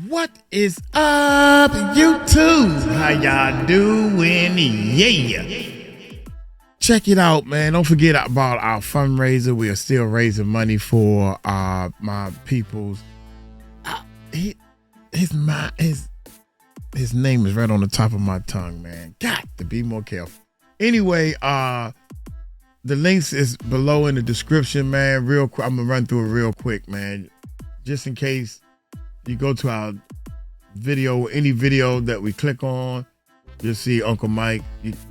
What is up, YouTube? How y'all doing? Yeah. Check it out, man. Don't forget about our fundraiser. We are still raising money for my people's. His name is right on the top of my tongue, man. Got to be more careful. Anyway, the links is below in the description, man. Real quick, I'm gonna run through it real quick, man. Just in case you go to our video, any video that we click on, you'll see Uncle Mike.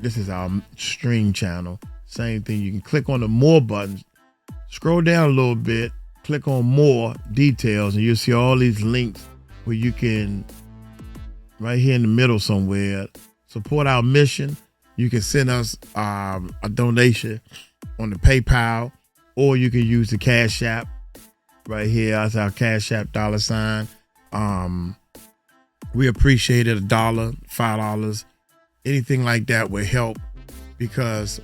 This is our stream channel. Same thing. You can click on the more button, scroll down a little bit, click on more details, and you'll see all these links where you can, right here in the middle somewhere, support our mission. You can send us a donation on the PayPal, or you can use the CashApp right here. That's our CashApp $. We appreciate it. $1, $5, anything like that would help, because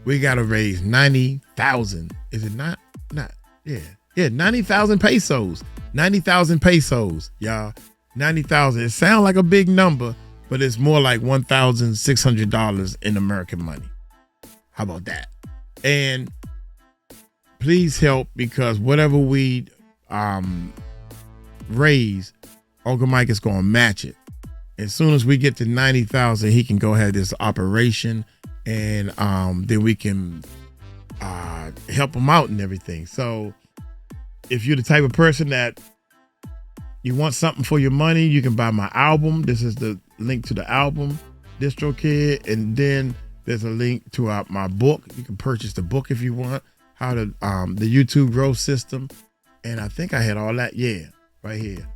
we got to raise 90,000. Is it not? Yeah, 90,000 pesos. 90,000 pesos, y'all. 90,000. It sounds like a big number, but it's more like $1,600 in American money. How about that? And please help, because whatever we raise, Uncle Mike is going to match it. As soon as we get to 90,000, he can go ahead this operation, and then we can help him out and everything. So if you're the type of person that you want something for your money, you can buy my album. This is the link to the album, DistroKid, and then there's a link to my book. You can purchase the book if you want. How to the YouTube growth system, and I think I had all that. Yeah, right here.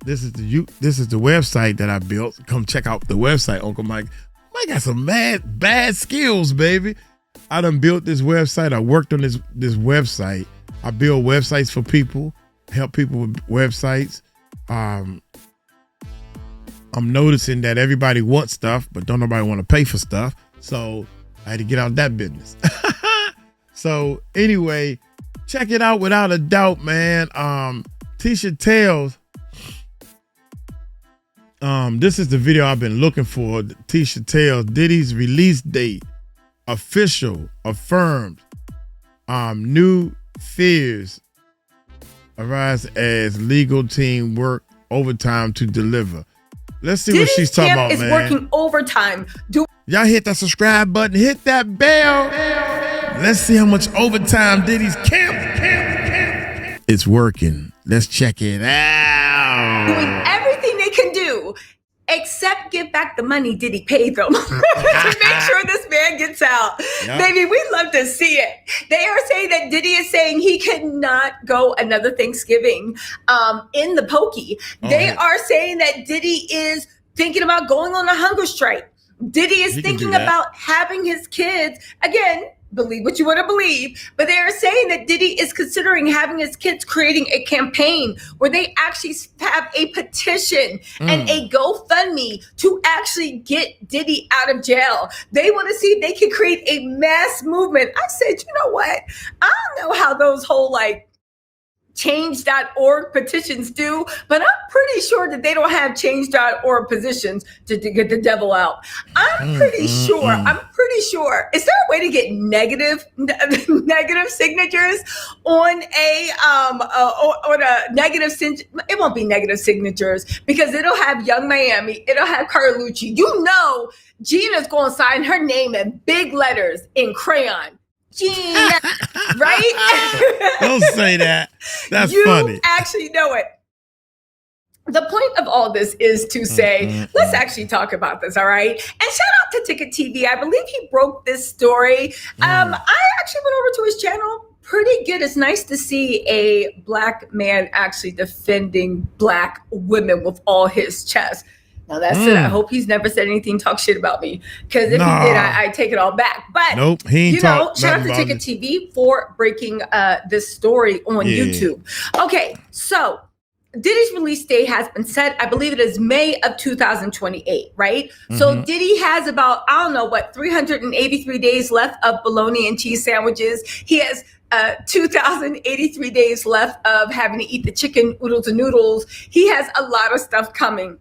This is the website that I built. Come check out the website, Uncle Mike. Mike got some bad skills, baby. I done built this website. I worked on this website. I build websites for people, help people with websites. I'm noticing that everybody wants stuff, but don't nobody want to pay for stuff. So I had to get out that business. So anyway, check it out without a doubt, man. Tisha Tells. This is the video I've been looking for. Tisha Tells, Diddy's release date official, affirmed. New fears arise as legal team work overtime to deliver. Let's see what she's talking about, man. Diddy's camp is working overtime. Y'all hit that subscribe button, hit that bell. Let's see how much overtime Diddy's camp. It's working. Let's check it out. Doing everything they can do except give back the money Diddy paid them to make sure this man gets out. Yep. Baby, we love to see it. They are saying that Diddy is saying he cannot go another Thanksgiving in the pokey. They are saying that Diddy is thinking about going on a hunger strike. Diddy is thinking about having his kids, again, believe what you want to believe, but they are saying that Diddy is considering having his kids creating a campaign where they actually have a petition and a GoFundMe to actually get Diddy out of jail. They want to see if they can create a mass movement. I said, you know what? I don't know how those whole change.org petitions do, but I'm pretty sure that they don't have change.org petitions to get the devil out. I'm pretty sure. Is there a way to get negative signatures on a negative it won't be negative signatures, because it'll have Young Miami, it'll have Carlucci. You know Gina's going to sign her name in big letters in crayon. Gina, right? Don't say that. That's funny. You actually know it. The point of all this is to say, let's actually talk about this, all right? And shout out to Ticket TV. I believe he broke this story. I actually went over to his channel. Pretty good. It's nice to see a Black man actually defending Black women with all his chest. Now that's it. I hope he's never said anything, talk shit about me. Because if he did, I take it all back. But nope, he ain't shout out to Ticket TV for breaking this story on YouTube. Okay, so Diddy's release date has been set. I believe it is May of 2028, right? So Diddy has about, 383 days left of bologna and cheese sandwiches. He has 2,083 days left of having to eat the chicken oodles and noodles. He has a lot of stuff coming.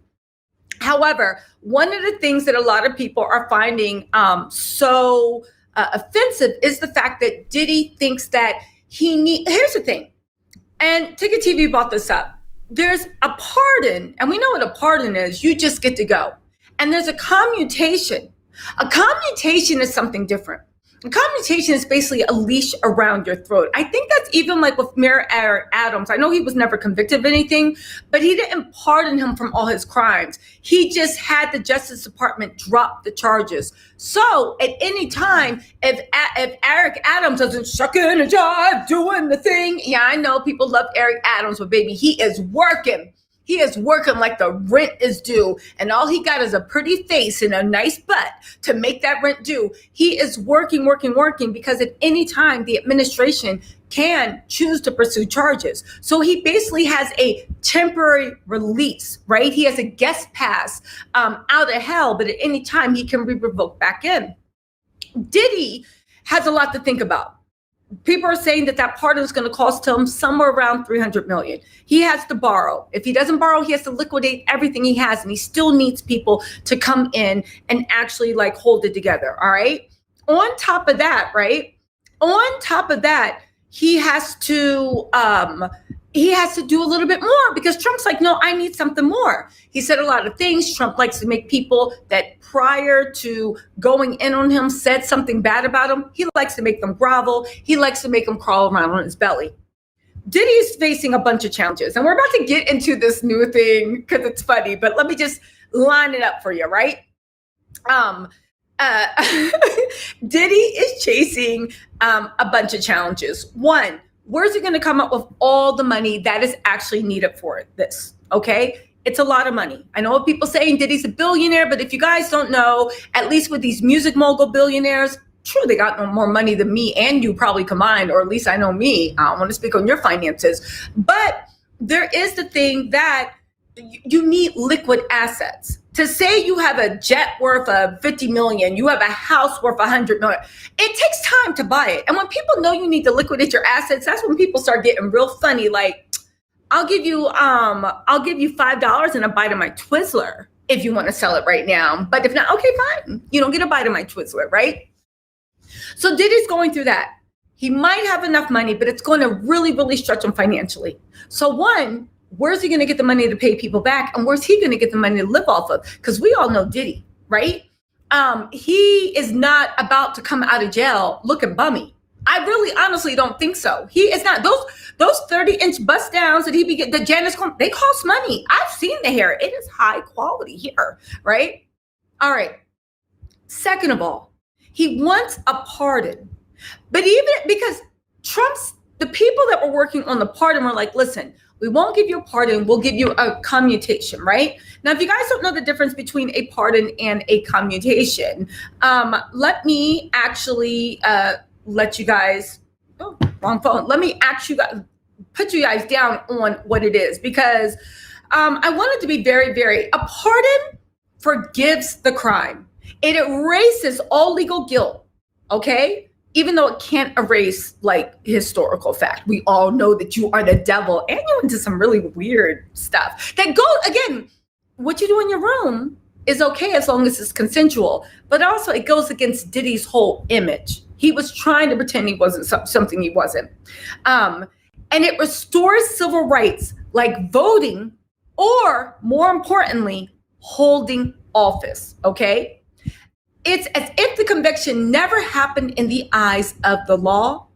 However, one of the things that a lot of people are finding so offensive is the fact that Diddy thinks that here's the thing, and Ticket TV brought this up. There's a pardon, and we know what a pardon is. You just get to go. And there's a commutation. A commutation is something different. A commutation is basically a leash around your throat. I think that's even like with Mayor Eric Adams. I know he was never convicted of anything, but he didn't pardon him from all his crimes. He just had the Justice Department drop the charges. So at any time, if Eric Adams doesn't shuck in a jive doing the thing, yeah, I know people love Eric Adams, but baby, he is working. He is working like the rent is due, and all he got is a pretty face and a nice butt to make that rent due. He is working, because at any time the administration can choose to pursue charges. So he basically has a temporary release, right? He has a guest pass out of hell, but at any time he can be revoked back in. Diddy has a lot to think about. People are saying that pardon is going to cost him somewhere around $300 million. He has to borrow. If he doesn't borrow, he has to liquidate everything he has, and he still needs people to come in and actually like hold it together. All right. On top of that, he has to do a little bit more, because Trump's like, no, I need something more. He said a lot of things. Trump likes to make people that prior to going in on him said something bad about him. He likes to make them grovel. He likes to make them crawl around on his belly. Diddy is facing a bunch of challenges, and we're about to get into this new thing because it's funny, but let me just line it up for you, right? Diddy is chasing a bunch of challenges. One, where's he going to come up with all the money that is actually needed for this? Okay. It's a lot of money. I know what people saying Diddy's a billionaire, but if you guys don't know, at least with these music mogul billionaires, true, they got no more money than me and you probably combined, or at least I know me. I don't want to speak on your finances, but there is the thing that you need liquid assets. To say you have a jet worth of 50 million, you have a house worth 100 million, it takes time to buy it. And when people know you need to liquidate your assets, that's when people start getting real funny. Like, I'll give you $5 and a bite of my Twizzler if you want to sell it right now. But if not, okay, fine. You don't get a bite of my Twizzler, right? So Diddy's going through that. He might have enough money, but it's going to really, really stretch him financially. So one, where's he going to get the money to pay people back? And where's he going to get the money to live off of? Because we all know Diddy, right? He is not about to come out of jail looking bummy. I really honestly don't think so. He is not. Those 30-inch bust downs that the Janice, they cost money. I've seen the hair. It is high quality hair, right? All right. Second of all, he wants a pardon. But even because the people that were working on the pardon were like, listen, we won't give you a pardon. We'll give you a commutation, right? Now, if you guys don't know the difference between a pardon and a commutation, let me actually let you guys, wrong phone. Let me put you guys down on what it is, because I want it to be very, very, a pardon forgives the crime. It erases all legal guilt, okay? Even though it can't erase like historical fact. We all know that you are the devil, and you're into some really weird stuff that again, what you do in your room is okay as long as it's consensual, but also it goes against Diddy's whole image. He was trying to pretend he wasn't something he wasn't. And it restores civil rights like voting, or more importantly, holding office, okay? It's as if the conviction never happened in the eyes of the law,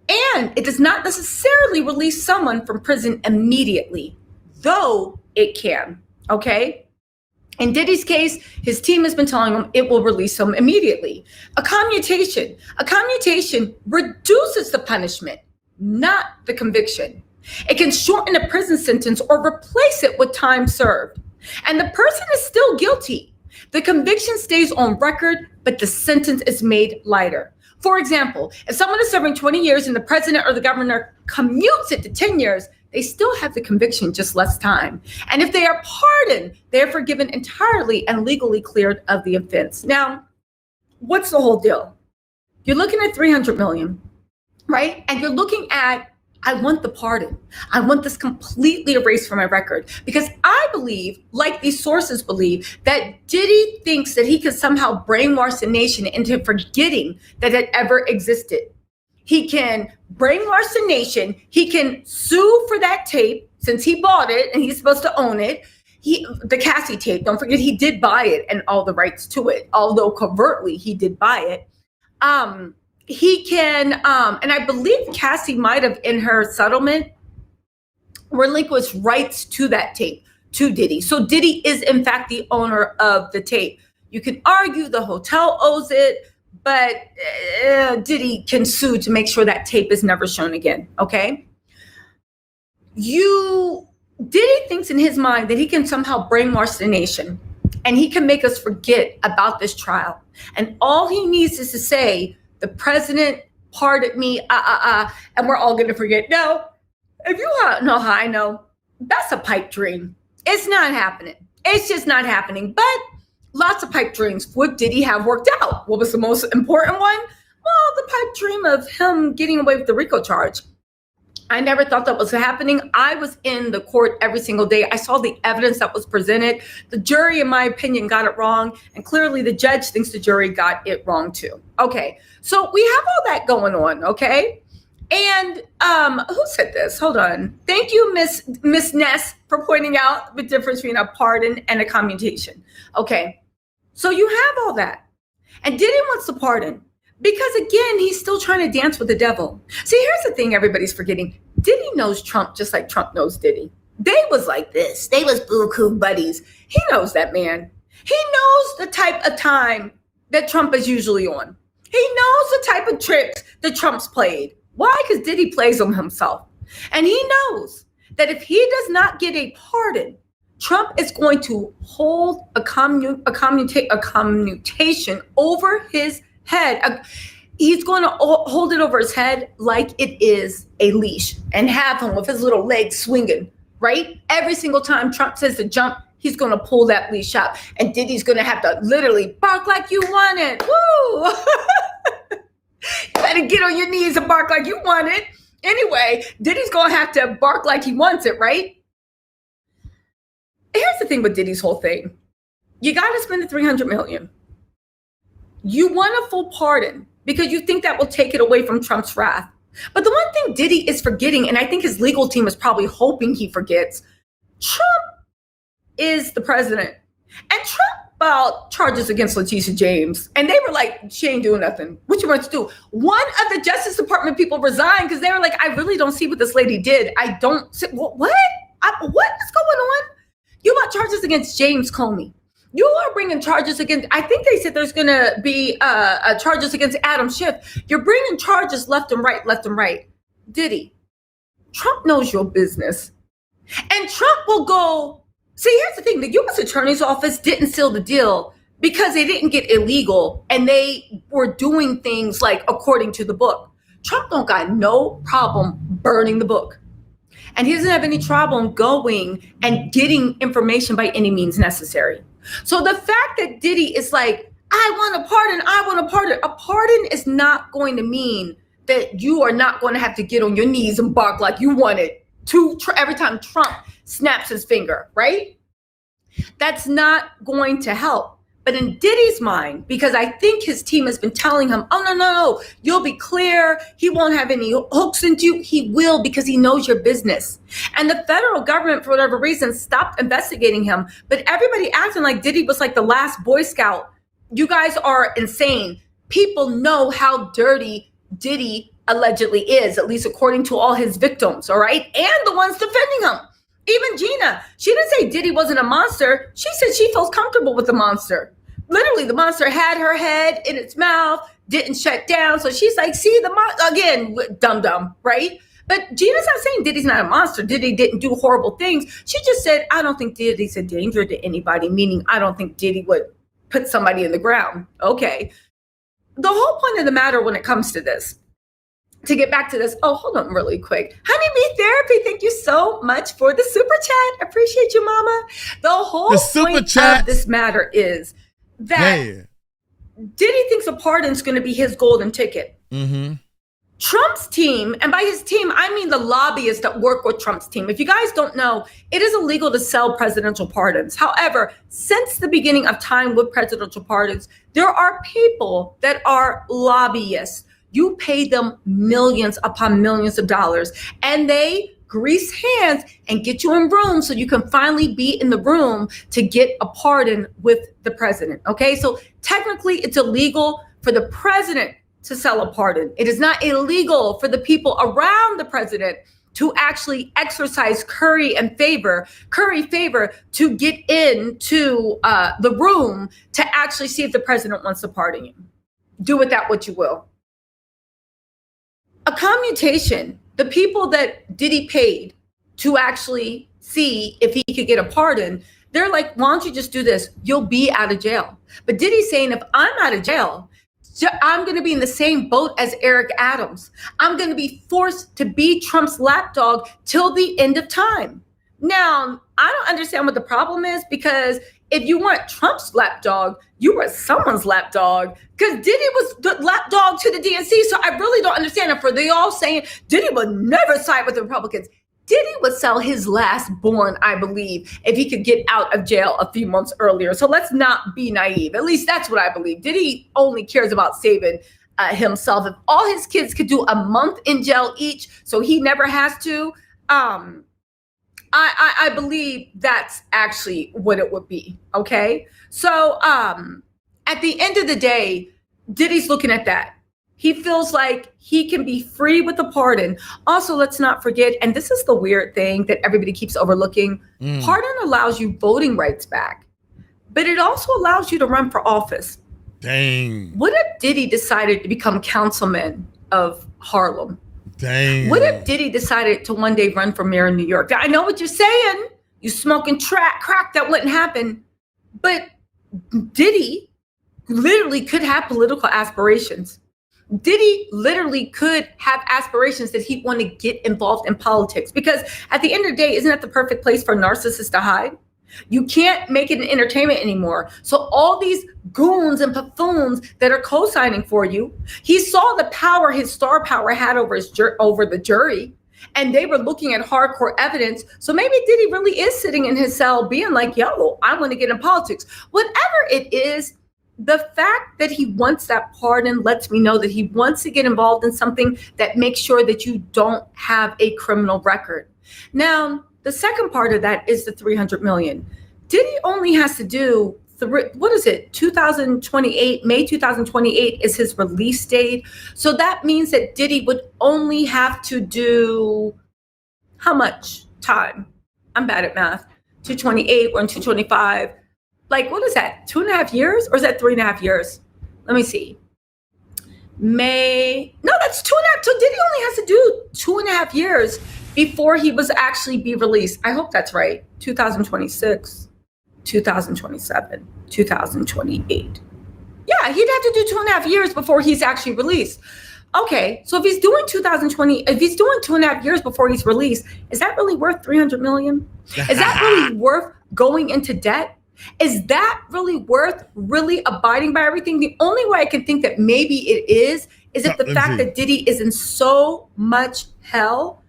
and it does not necessarily release someone from prison immediately, though it can, okay? In Diddy's case, his team has been telling him it will release him immediately. A commutation reduces the punishment, not the conviction. It can shorten a prison sentence or replace it with time served. And the person is still guilty. The conviction stays on record, but the sentence is made lighter. For example, if someone is serving 20 years and the president or the governor commutes it to 10 years, they still have the conviction, just less time. And if they are pardoned, they're forgiven entirely and legally cleared of the offense. Now, what's the whole deal? You're looking at 300 million, right? And you're looking at, I want the pardon. I want this completely erased from my record, because I believe, like these sources believe, that Diddy thinks that he can somehow brainwash the nation into forgetting that it ever existed. He can brainwash the nation. He can sue for that tape since he bought it and he's supposed to own it. The Cassie tape, don't forget, he did buy it and all the rights to it, although covertly he did buy it. He can, and I believe Cassie might have, in her settlement, relinquished rights to that tape to Diddy. So Diddy is in fact the owner of the tape. You can argue the hotel owes it, but Diddy can sue to make sure that tape is never shown again, okay? Diddy thinks in his mind that he can somehow brainwash the nation and he can make us forget about this trial. And all he needs is to say, the president pardoned me, and we're all going to forget. No, if you know how I know, that's a pipe dream. It's not happening. It's just not happening. But lots of pipe dreams. What did he have worked out? What was the most important one? Well, the pipe dream of him getting away with the RICO charge. I never thought that was happening. I was in the court every single day. I saw the evidence that was presented. The jury, in my opinion, got it wrong. And clearly the judge thinks the jury got it wrong too. Okay, so we have all that going on, okay? And who said this? Hold on. Thank you, Miss Ness, for pointing out the difference between a pardon and a commutation. Okay, so you have all that. And Diddy wants to pardon. Because again, he's still trying to dance with the devil. See, here's the thing everybody's forgetting. Diddy knows Trump just like Trump knows Diddy. They was like this. They was boo-coo buddies. He knows that, man. He knows the type of time that Trump is usually on. He knows the type of tricks that Trump's played. Why? Because Diddy plays them himself. And he knows that if he does not get a pardon, Trump is going to hold a commutation over his head. He's going to hold it over his head like it is a leash and have him with his little legs swinging, right? Every single time Trump says to jump, he's going to pull that leash out. And Diddy's going to have to literally bark like you want it. Woo! You better get on your knees and bark like you want it. Anyway, Diddy's going to have to bark like he wants it, right? Here's the thing with Diddy's whole thing. You got to spend the $300 million. You want a full pardon because you think that will take it away from Trump's wrath. But the one thing Diddy is forgetting, and I think his legal team is probably hoping he forgets, Trump is the president. And Trump filed charges against Letitia James. And they were like, she ain't doing nothing. What you want to do? One of the Justice Department people resigned because they were like, I really don't see what this lady did. I don't see, what is going on? You want charges against James Comey. You are bringing charges against, I think they said there's going to be charges against Adam Schiff. You're bringing charges left and right. Diddy, Trump knows your business. And Trump will go, see, here's the thing. The U.S. Attorney's Office didn't seal the deal because they didn't get illegal and they were doing things like according to the book. Trump don't got no problem burning the book. And he doesn't have any problem going and getting information by any means necessary. So the fact that Diddy is like, I want a pardon. A pardon is not going to mean that you are not going to have to get on your knees and bark like you want it every time Trump snaps his finger, right? That's not going to help. But in Diddy's mind, because I think his team has been telling him, oh, no, you'll be clear. He won't have any hooks into you. He will because he knows your business. And the federal government, for whatever reason, stopped investigating him. But everybody acting like Diddy was like the last Boy Scout. You guys are insane. People know how dirty Diddy allegedly is, at least according to all his victims, all right? And the ones defending him. Even Gina, she didn't say Diddy wasn't a monster. She said she feels comfortable with the monster. Literally, the monster had her head in its mouth, didn't shut down. So she's like, see, again, dumb, right? But Gina's not saying Diddy's not a monster. Diddy didn't do horrible things. She just said, I don't think Diddy's a danger to anybody, meaning I don't think Diddy would put somebody in the ground. Okay. The whole point of the matter when it comes to this to get back to this, hold on really quick. Honeybee Therapy, thank you so much for the super chat. Appreciate you, mama. The whole point of this matter is that Diddy thinks a pardon's going to be his golden ticket. Mm-hmm. Trump's team, and by his team, I mean the lobbyists that work with Trump's team. If you guys don't know, it is illegal to sell presidential pardons. However, since the beginning of time with presidential pardons, there are people that are lobbyists. You pay them millions upon millions of dollars, and they grease hands and get you in rooms so you can finally be in the room to get a pardon with the president. Okay, so technically it's illegal for the president to sell a pardon. It is not illegal for the people around the president to actually exercise curry favor to get into the room to actually see if the president wants to pardon you. Do with that what you will. A commutation, the people that Diddy paid to actually see if he could get a pardon, they're like, why don't you just do this? You'll be out of jail. But Diddy's saying, if I'm out of jail, I'm going to be in the same boat as Eric Adams. I'm going to be forced to be Trump's lapdog till the end of time. Now, I don't understand what the problem is, because if you weren't Trump's lapdog, you were someone's lapdog, because Diddy was the lapdog to the DNC. So I really don't understand it. For they all saying Diddy would never side with the Republicans. Diddy would sell his last born, I believe, if he could get out of jail a few months earlier. So let's not be naive. At least that's what I believe. Diddy only cares about saving himself. If all his kids could do a month in jail each, so he never has to, I believe that's actually what it would be. Okay. So at the end of the day, Diddy's looking at that. He feels like he can be free with a pardon. Also, let's not forget, and this is the weird thing that everybody keeps overlooking, pardon allows you voting rights back, but it also allows you to run for office. Dang. What if Diddy decided to become councilman of Harlem? Dang. What if Diddy decided to one day run for mayor in New York? I know what you're saying. You smoking crack, that wouldn't happen. But Diddy literally could have political aspirations. Diddy literally could have aspirations that he'd want to get involved in politics, because at the end of the day, isn't that the perfect place for narcissists to hide? You can't make it an entertainment anymore. So all these goons and buffoons that are co-signing for you, he saw the power his star power had over the jury, and they were looking at hardcore evidence. So maybe Diddy really is sitting in his cell being like, yo, I want to get in politics. Whatever it is, the fact that he wants that pardon lets me know that he wants to get involved in something that makes sure that you don't have a criminal record. Now, the second part of that is the $300 million. Diddy only has to do, 2028, May 2028 is his release date. So that means that Diddy would only have to do how much time? I'm bad at math. 228, we're in 225. Like, what is that? 2.5 years? Or is that 3.5 years? Let me see. No, that's 2.5. So Diddy only has to do 2.5 years before he was actually be released. I hope that's right. 2026, 2027, 2028. Yeah, he'd have to do 2.5 years before he's actually released. Okay, so if he's doing 2.5 years before he's released, is that really worth $300 million? Is that really worth going into debt? Is that really worth really abiding by everything? The only way I can think that maybe it is if the fact that Diddy is in so much hell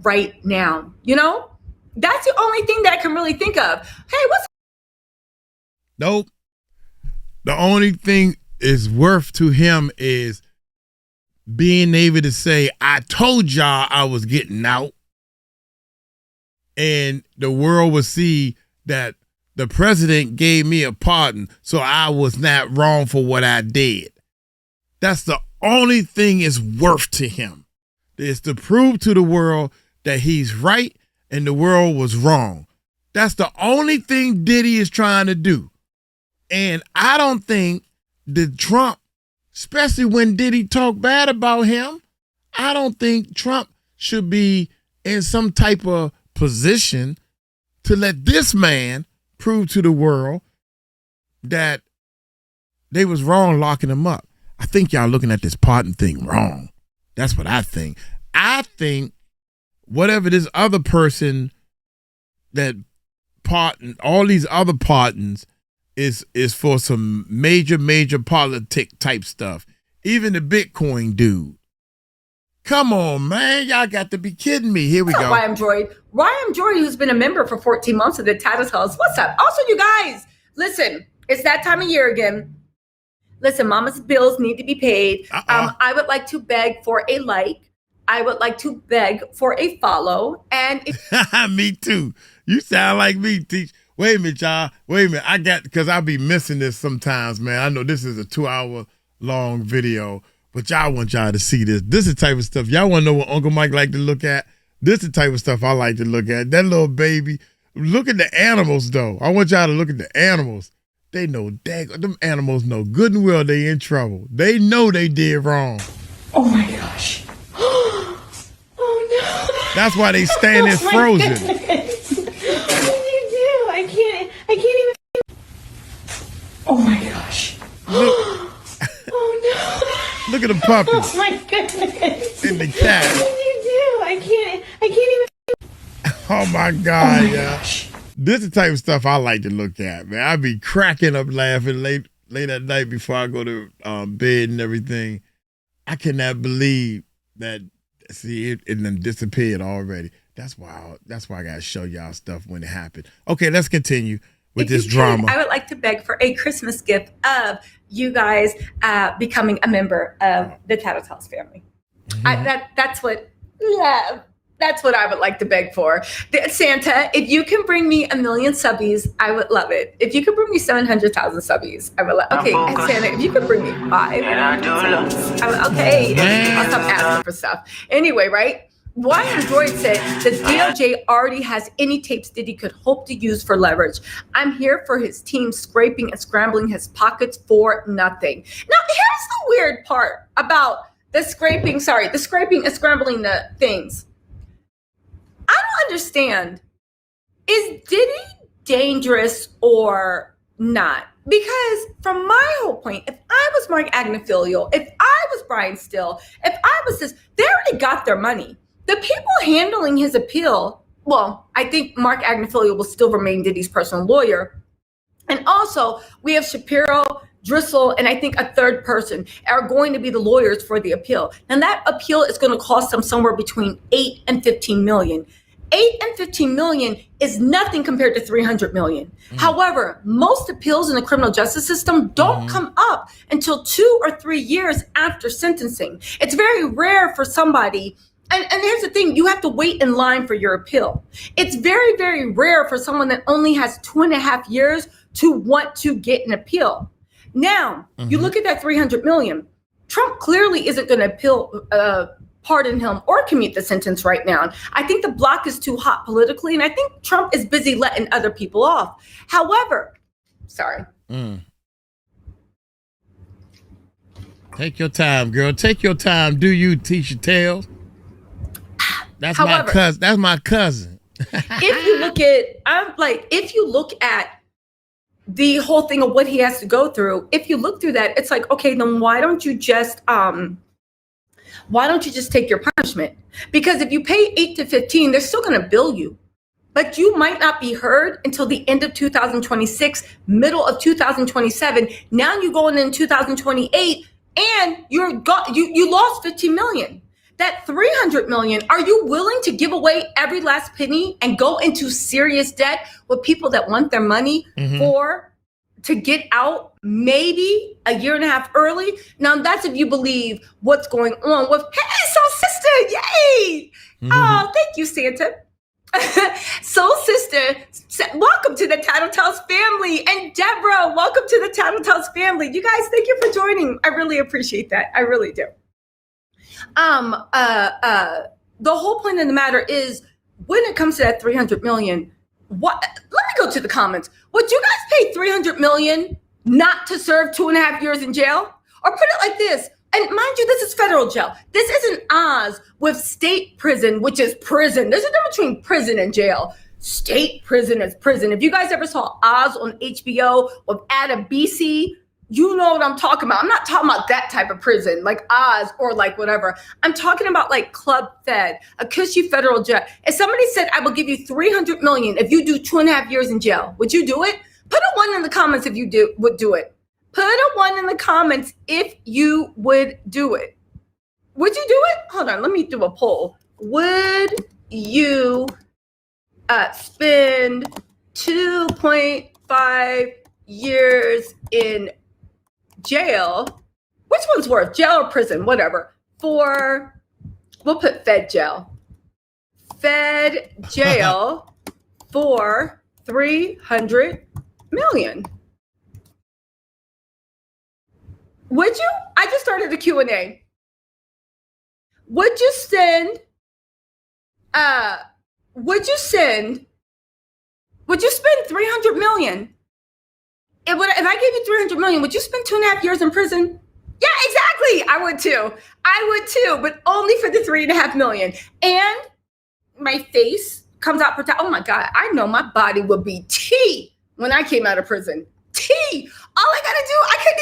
right now. You know, that's the only thing that I can really think of. Hey, Nope. The only thing is worth to him is being able to say, I told y'all I was getting out. And the world will see that the president gave me a pardon, so I was not wrong for what I did. That's the only thing is worth to him, is to prove to the world that he's right and the world was wrong. That's the only thing Diddy is trying to do. And I don't think that Trump, especially when Diddy talked bad about him, I don't think Trump should be in some type of position to let this man prove to the world that they was wrong locking him up. I think y'all looking at this pardon thing wrong. That's what I think. I think whatever this other person that pardon, all these other pardons is for some major politic type stuff. Even the Bitcoin dude. Come on, man. Y'all got to be kidding me. Here we go. YM Droid, who's been a member for 14 months of the Tattletales. What's up? Also, you guys, listen, it's that time of year again. Listen, mama's bills need to be paid. I would like to beg for a like. I would like to beg for a follow. And me too. You sound like me, Teach. Wait a minute, y'all. Wait a minute. Because I'll be missing this sometimes, man. I know this is a 2-hour long video. But y'all want y'all to see this. This is the type of stuff. Y'all want to know what Uncle Mike like to look at? This is the type of stuff I like to look at. That little baby. Look at the animals, though. I want y'all to look at the animals. They know, them animals know good and well they in trouble. They know they did wrong. Oh, my gosh. Oh, no. That's why they stand there frozen. What did you do? I can't even. Oh, my gosh. Look. Oh, no. Look at the puppy. Oh my goodness. And the cat. What did you do? I can't even. Oh my God, oh my yeah. Gosh. This is the type of stuff I like to look at, man. I be cracking up laughing late at night before I go to bed and everything. I cannot believe that. See, it done disappeared already. That's why I gotta show y'all stuff when it happened. Okay, let's continue with this drama. I would like to beg for a Christmas gift of you guys becoming a member of the Tattletales family. Mm-hmm. That's what I would like to beg for. Santa, if you can bring me 1 million subbies, I would love it. If you could bring me 700,000 subbies, I would love it. Okay, Santa, if you could bring me 5 okay, I'll stop asking for stuff. Anyway, right? YM Droid said the DOJ already has any tapes Diddy could hope to use for leverage. I'm here for his team scraping and scrambling his pockets for nothing. Now, here's the weird part about the scraping and scrambling the things. I don't understand. Is Diddy dangerous or not? Because from my whole point, if I was Mark Agnifilio, if I was Brian Still, if I was this, they already got their money. The people handling his appeal, well, I think Mark Agnifilio will still remain Diddy's personal lawyer. And also, we have Shapiro, Driscoll, and I think a third person are going to be the lawyers for the appeal. And that appeal is going to cost them somewhere between 8 and 15 million. 8 and 15 million is nothing compared to 300 million. However, most appeals in the criminal justice system don't come up until 2 or 3 years after sentencing. It's very rare for somebody. And here's the thing, you have to wait in line for your appeal. It's very, very rare for someone that only has 2.5 years to want to get an appeal. Now, you look at that 300 million. Trump clearly isn't going to pardon him or commute the sentence right now. I think the block is too hot politically, and I think Trump is busy letting other people off. However, Take your time, girl. Take your time. Do you teach your tales? That's my cousin. If you look at the whole thing of what he has to go through, if you look through that, it's like, okay, then why don't you just take your punishment? Because if you pay 8 to 15, they're still going to bill you, but you might not be heard until the end of 2026, middle of 2027. Now you're going in 2028, and you lost 15 million. That 300 million, are you willing to give away every last penny and go into serious debt with people that want their money to get out maybe a year and a half early? Now that's if you believe what's going on with, hey, Soul Sister, yay! Oh, thank you, Santa. Soul Sister, welcome to the Tattletales family. And Deborah, welcome to the Tattletales family. You guys, thank you for joining. I really appreciate that. I really do. The whole point of the matter is, when it comes to that 300 million, let me go to the comments. Would you guys pay 300 million not to serve 2.5 years in jail? Or put it like this, and mind you, this is federal jail. This isn't Oz with state prison, which is prison. There's a difference between prison and jail. State prison is prison. If you guys ever saw Oz on HBO with Adabisi, You know what I'm talking about. I'm not talking about that type of prison, like Oz or like whatever. I'm talking about like Club Fed, a cushy federal judge. If somebody said, I will give you $300 million if you do 2.5 years in jail, would you do it? Put a 1 in the comments if you would do it. Put a 1 in the comments if you would do it. Would you do it? Hold on, let me do a poll. Would you spend 2.5 years in jail? Which one's worse, jail or prison? Whatever. We'll put Fed jail. Fed jail for $300 million. Would you? I just started a Q&A. Would you spend $300 million? If I gave you $300 million, would you spend 2.5 years in prison? Yeah, exactly. I would too, but only for the $3.5 million. And my face comes out protect. Oh my God, I know my body would be tea when I came out of prison. Tea. All I gotta do, I couldn't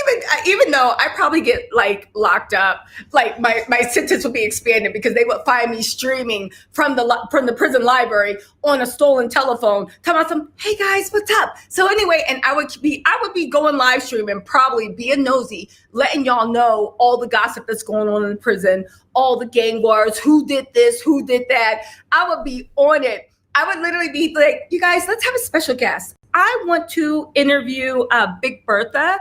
even though I probably get like locked up, like my sentence would be expanded because they would find me streaming from the prison library on a stolen telephone, telling about some, hey guys, what's up? So anyway, and I would be going live streaming, probably being nosy, letting y'all know all the gossip that's going on in the prison, all the gang wars, who did this, who did that. I would be on it. I would literally be like, you guys, let's have a special guest. I want to interview Big Bertha.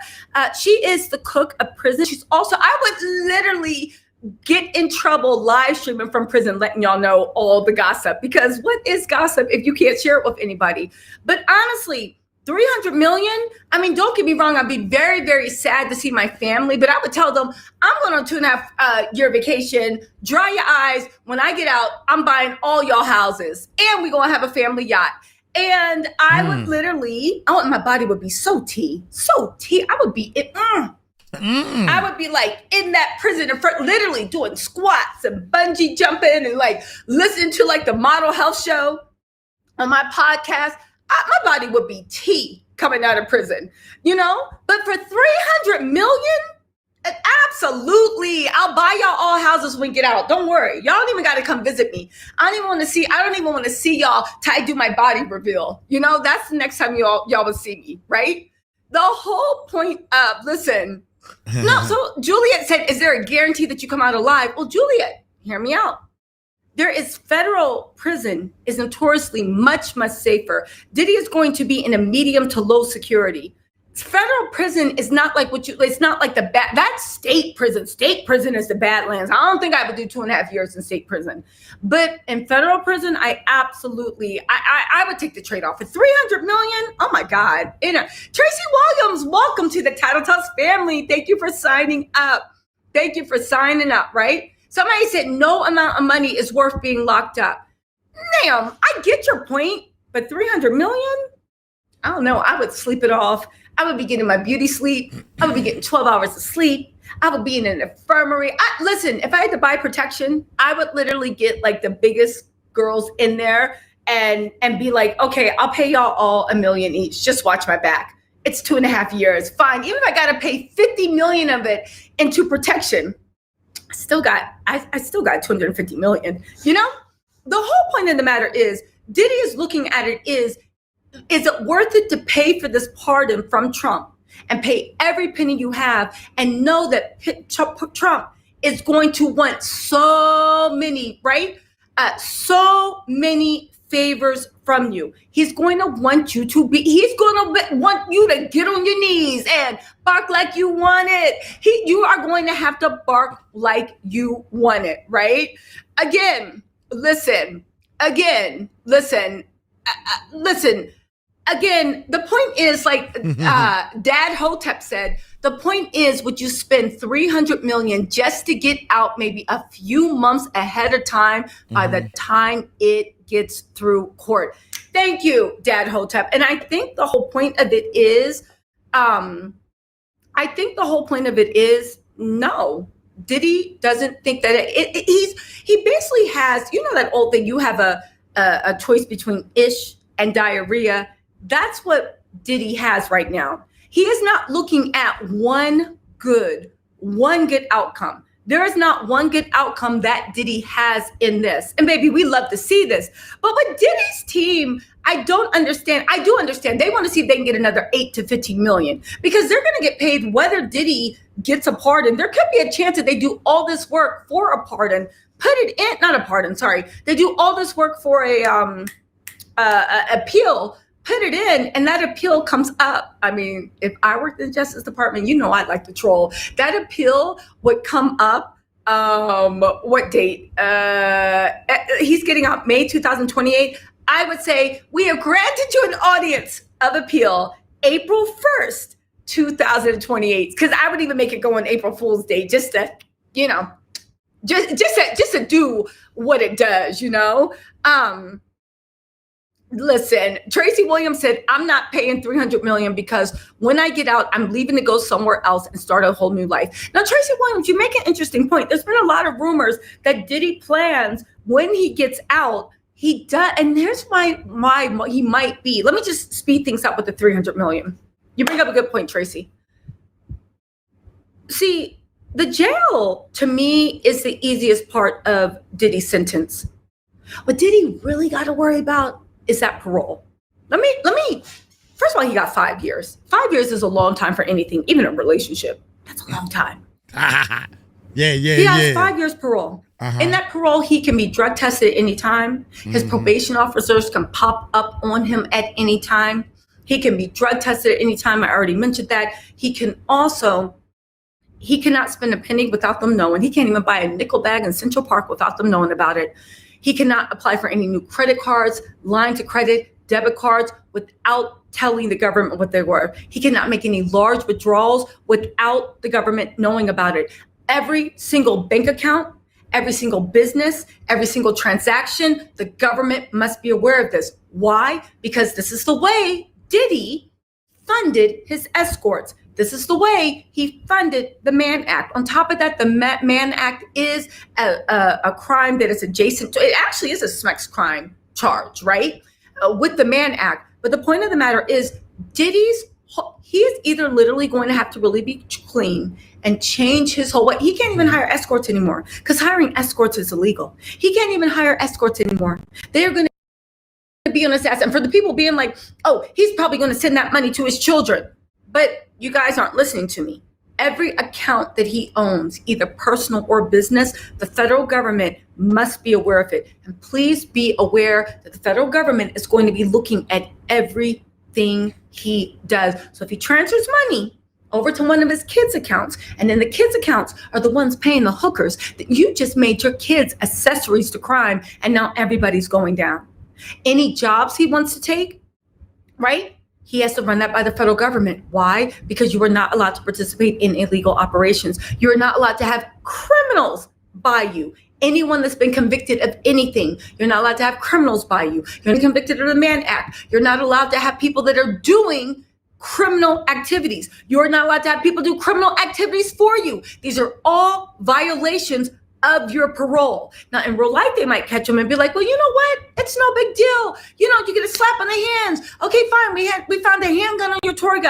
She is the cook of prison. She's also, I would literally get in trouble live streaming from prison, letting y'all know all the gossip. Because what is gossip if you can't share it with anybody? But honestly, $300 million, I mean, don't get me wrong. I'd be very, very sad to see my family, but I would tell them, I'm going on 2.5 year vacation. Dry your eyes. When I get out, I'm buying all y'all houses and we're going to have a family yacht. And I would literally, my body would be so tea. I would be, I would be like in that prison, literally doing squats and bungee jumping and like listening to like the model health show on my podcast. My body would be tea coming out of prison, you know? But for $300 million, absolutely. I'll buy y'all all houses when we get out. Don't worry. Y'all don't even got to come visit me. I don't even want to see y'all till I do my body reveal. You know, that's the next time y'all will see me, right? The whole point of, listen, no, so Juliet said, is there a guarantee that you come out alive? Well, Juliet, hear me out. Federal prison is notoriously much, much safer. Diddy is going to be in a medium to low security. Federal prison is not like it's not like that's state prison. State prison is the Badlands. I don't think I would do 2.5 years in state prison. But in federal prison, I would take the trade-off. For $300 million, oh my God. Tracy Williams, welcome to the Title Talks family. Thank you for signing up. Right? Somebody said no amount of money is worth being locked up. Damn, I get your point, but $300 million? I don't know. I would sleep it off. I would be getting my beauty sleep. I would be getting 12 hours of sleep. I would be in an infirmary. Listen, if I had to buy protection, I would literally get like the biggest girls in there and be like, okay, I'll pay y'all all $1 million each. Just watch my back. It's 2.5 years. Fine. Even if I got to pay $50 million of it into protection, I still got $250 million. You know, the whole point of the matter is Diddy is looking at it is it worth it to pay for this pardon from Trump and pay every penny you have and know that Trump is going to want so many, right? So many favors from you. He's going to want you to want you to get on your knees and bark like you want it. You are going to have to bark like you want it, right? Listen. Again, the point is like Dad Hotep said, the point is, would you spend $300 million just to get out maybe a few months ahead of time by the time it gets through court? Thank you, Dad Hotep. And I think the whole point of it is, no. Diddy doesn't think that he basically has, you know, that old thing, you have a choice between ish and diarrhea. That's what Diddy has right now. He is not looking at one good outcome. There is not one good outcome that Diddy has in this. And baby, we love to see this. But with Diddy's team, I don't understand. I do understand. They want to see if they can get another 8 to 15 million because they're going to get paid whether Diddy gets a pardon. There could be a chance that they do all this work for a pardon, put it in, not a pardon, sorry. They do all this work for a appeal, put it in, and that appeal comes up. I mean, if I worked in the Justice Department, you know I'd like to troll. That appeal would come up, what date? He's getting out May 2028. I would say we have granted you an audience of appeal April 1st, 2028. Because I would even make it go on April Fool's Day just to, you know, just to do what it does, you know? Listen, Tracy Williams said, I'm not paying $300 million because when I get out, I'm leaving to go somewhere else and start a whole new life. Now, Tracy Williams, you make an interesting point. There's been a lot of rumors that Diddy plans when he gets out, he does. And here's why he might be. Let me just speed things up with the $300 million. You bring up a good point, Tracy. See, the jail to me is the easiest part of Diddy's sentence. What Diddy really got to worry about is that parole. Let me, first of all, he got 5 years. 5 years is a long time for anything, even a relationship. That's a long time. Yeah. He has 5 years parole. In that parole, he can be drug tested at any time. His probation officers can pop up on him at any time. He can be drug tested at any time. I already mentioned that. He cannot spend a penny without them knowing. He can't even buy a nickel bag in Central Park without them knowing about it. He cannot apply for any new credit cards, lines of credit, debit cards without telling the government what they were. He cannot make any large withdrawals without the government knowing about it. Every single bank account, every single business, every single transaction, the government must be aware of this. Why? Because this is the way Diddy funded his escorts. This is the way he funded the Mann Act. On top of that, the Mann Act is a crime that is adjacent to, it actually is a sex crime charge, right? With the Mann Act. But the point of the matter is he is either literally going to have to really be clean and change his whole way. He can't even hire escorts anymore because hiring escorts is illegal. He can't even hire escorts anymore. They're going to be on his ass. And for the people being like, oh, he's probably going to send that money to his children. But you guys aren't listening to me. Every account that he owns, either personal or business, the federal government must be aware of it. And please be aware that the federal government is going to be looking at everything he does. So if he transfers money over to one of his kids' accounts, and then the kids' accounts are the ones paying the hookers, that you just made your kids accessories to crime, and now everybody's going down. Any jobs he wants to take, right? He has to run that by the federal government. Why? Because you are not allowed to participate in illegal operations. You are not allowed to have criminals by you. Anyone that's been convicted of anything, you're not allowed to have criminals by you. You're convicted of the Mann Act. You're not allowed to have people that are doing criminal activities. You're not allowed to have people do criminal activities for you. These are all violations of your parole. Now, in real life, they might catch them and be like, well, you know what? It's no big deal. You know, you get a slap on the hands. Okay, fine. We found a handgun on your tour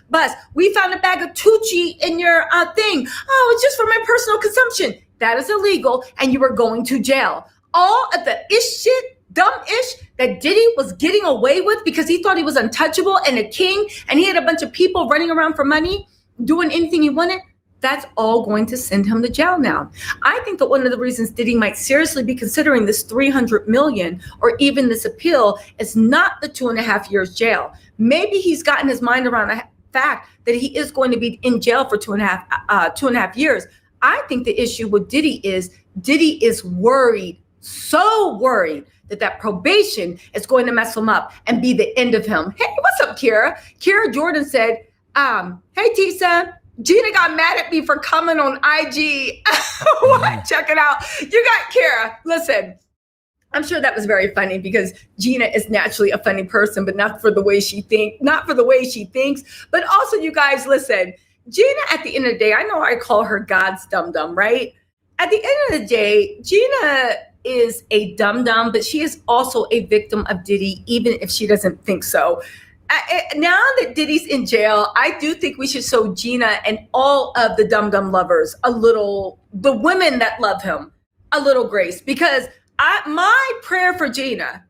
bus. We found a bag of Tucci in your thing. Oh, it's just for my personal consumption. That is illegal, and you are going to jail. All of the dumb ish that Diddy was getting away with because he thought he was untouchable and a king, and he had a bunch of people running around for money, doing anything he wanted. That's all going to send him to jail now. I think that one of the reasons Diddy might seriously be considering this $300 million or even this appeal is not the 2.5 years jail. Maybe he's gotten his mind around the fact that he is going to be in jail for 2.5 years. I think the issue with Diddy is worried, so worried that probation is going to mess him up and be the end of him. Hey, what's up, Kira? Kira Jordan said, hey, Tisa, Gina got mad at me for coming on IG. What? Check it out. You got Kara. Listen, I'm sure that was very funny because Gina is naturally a funny person, but not for the way she thinks. But also, you guys, listen, Gina, at the end of the day, I know I call her God's dum-dum, right? At the end of the day, Gina is a dum-dum, but she is also a victim of Diddy, even if she doesn't think so. now that Diddy's in jail, I do think we should show Gina and all of the dum-dum lovers the women that love him, a little grace. Because my prayer for Gina,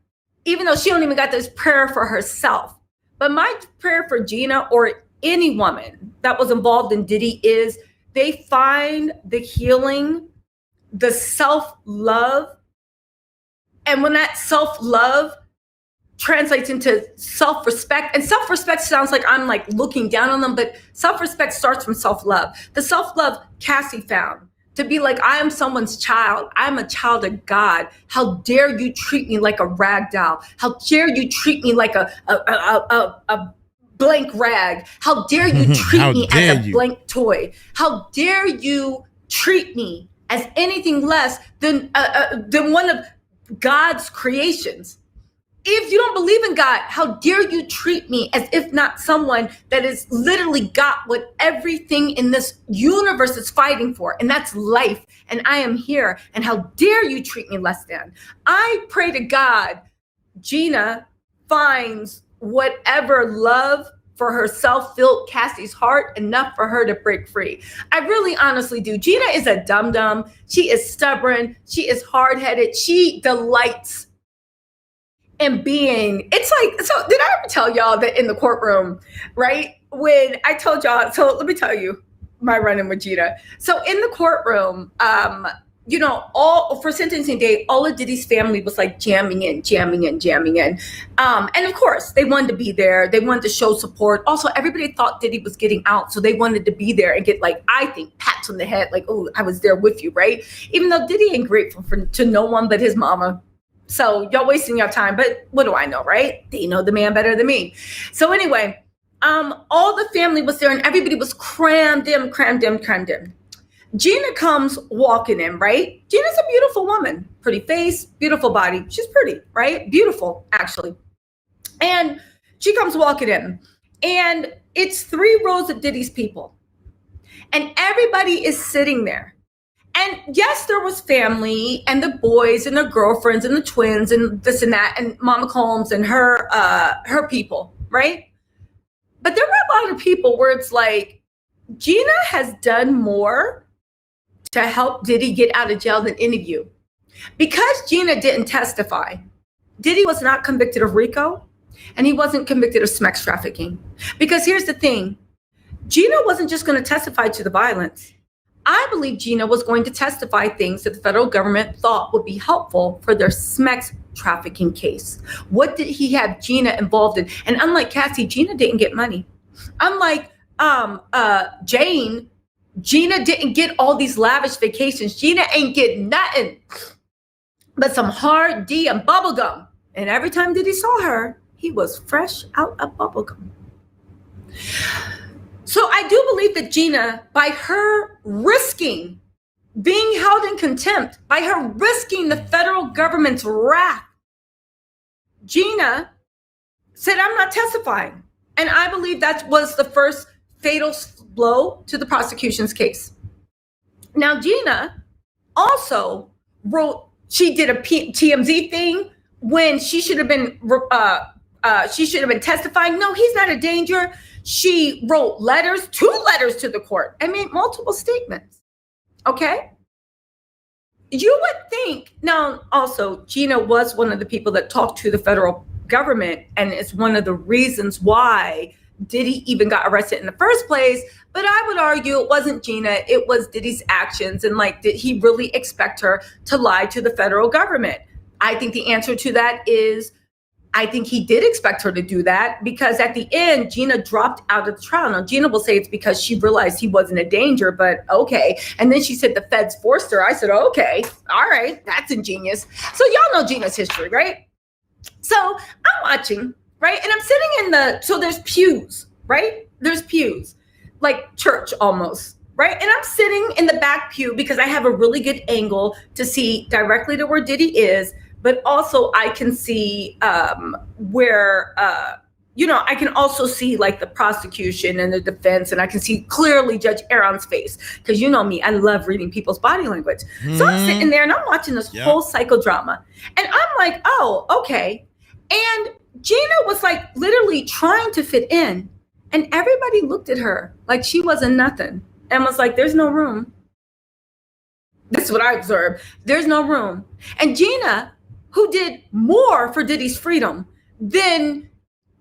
even though she don't even got this prayer for herself, but my prayer for Gina or any woman that was involved in Diddy is they find the healing, the self-love. And when that self-love translates into self-respect, and self-respect sounds like I'm like looking down on them, but self-respect starts from self-love. The self-love Cassie found to be like, I am someone's child. I'm a child of God. How dare you treat me like a rag doll? How dare you treat me like a blank rag? How dare you treat me as a blank toy? How dare you treat me as anything less than one of God's creations? If you don't believe in God, how dare you treat me as if not someone that has literally got what everything in this universe is fighting for, and that's life, and I am here, and how dare you treat me less than? I pray to God, Gina finds whatever love for herself filled Cassie's heart enough for her to break free. I really honestly do. Gina is a dum-dum. She is stubborn. She is hard-headed. She delights in being, it's like, so did I ever tell y'all that in the courtroom, right? When I told y'all, so let me tell you my run-in with Gina. So in the courtroom, all for sentencing day, all of Diddy's family was like jamming in. And of course, they wanted to be there. They wanted to show support. Also, everybody thought Diddy was getting out. So they wanted to be there and get, like, I think, pats on the head, like, oh, I was there with you, right? Even though Diddy ain't grateful to no one but his mama. So y'all wasting your time. But what do I know, right? They know the man better than me. So anyway, all the family was there and everybody was crammed in. Gina comes walking in, right? Gina's a beautiful woman, pretty face, beautiful body. She's pretty, right? Beautiful, actually. And she comes walking in, and it's 3 rows of Diddy's people. And everybody is sitting there. And yes, there was family and the boys and their girlfriends and the twins and this and that and Mama Combs and her people, right? But there were a lot of people where it's like, Gina has done more to help Diddy get out of jail than any of you. Because Gina didn't testify, Diddy was not convicted of RICO, and he wasn't convicted of sex trafficking. Because here's the thing, Gina wasn't just going to testify to the violence. I believe Gina was going to testify things that the federal government thought would be helpful for their sex trafficking case. What did he have Gina involved in? And unlike Cassie, Gina didn't get money. Unlike Jane, Gina didn't get all these lavish vacations. Gina ain't getting nothing but some hard D and bubble gum. And every time that he saw her, he was fresh out of bubble gum. So I do believe that Gina, by her risking being held in contempt, by her risking the federal government's wrath, Gina said, I'm not testifying. And I believe that was the first fatal blow to the prosecution's case. Now, Gina also she did a TMZ thing when she should have been testifying. No, he's not a danger. She wrote 2 letters to the court and made multiple statements. Okay. You would think, now also Gina was one of the people that talked to the federal government, and it's one of the reasons why Diddy even got arrested in the first place. But I would argue it wasn't Gina, it was Diddy's actions. And like, did he really expect her to lie to the federal government? I think the answer to that is, I think he did expect her to do that, because at the end, Gina dropped out of the trial. Now, Gina will say it's because she realized he wasn't a danger, but okay. And then she said the feds forced her. I said, okay, all right, that's ingenious. So y'all know Gina's history, right? So I'm watching, right? And I'm sitting so there's pews, right? There's pews, like church almost, right? And I'm sitting in the back pew because I have a really good angle to see directly to where Diddy is, but also I can see where, I can also see like the prosecution and the defense, and I can see clearly Judge Aaron's face, because you know me, I love reading people's body language. So I'm sitting there and I'm watching this whole psychodrama, and I'm like, oh, okay. And Gina was like literally trying to fit in, and everybody looked at her like she wasn't nothing and was like, there's no room. This is what I observed. There's no room. And Gina, who did more for Diddy's freedom than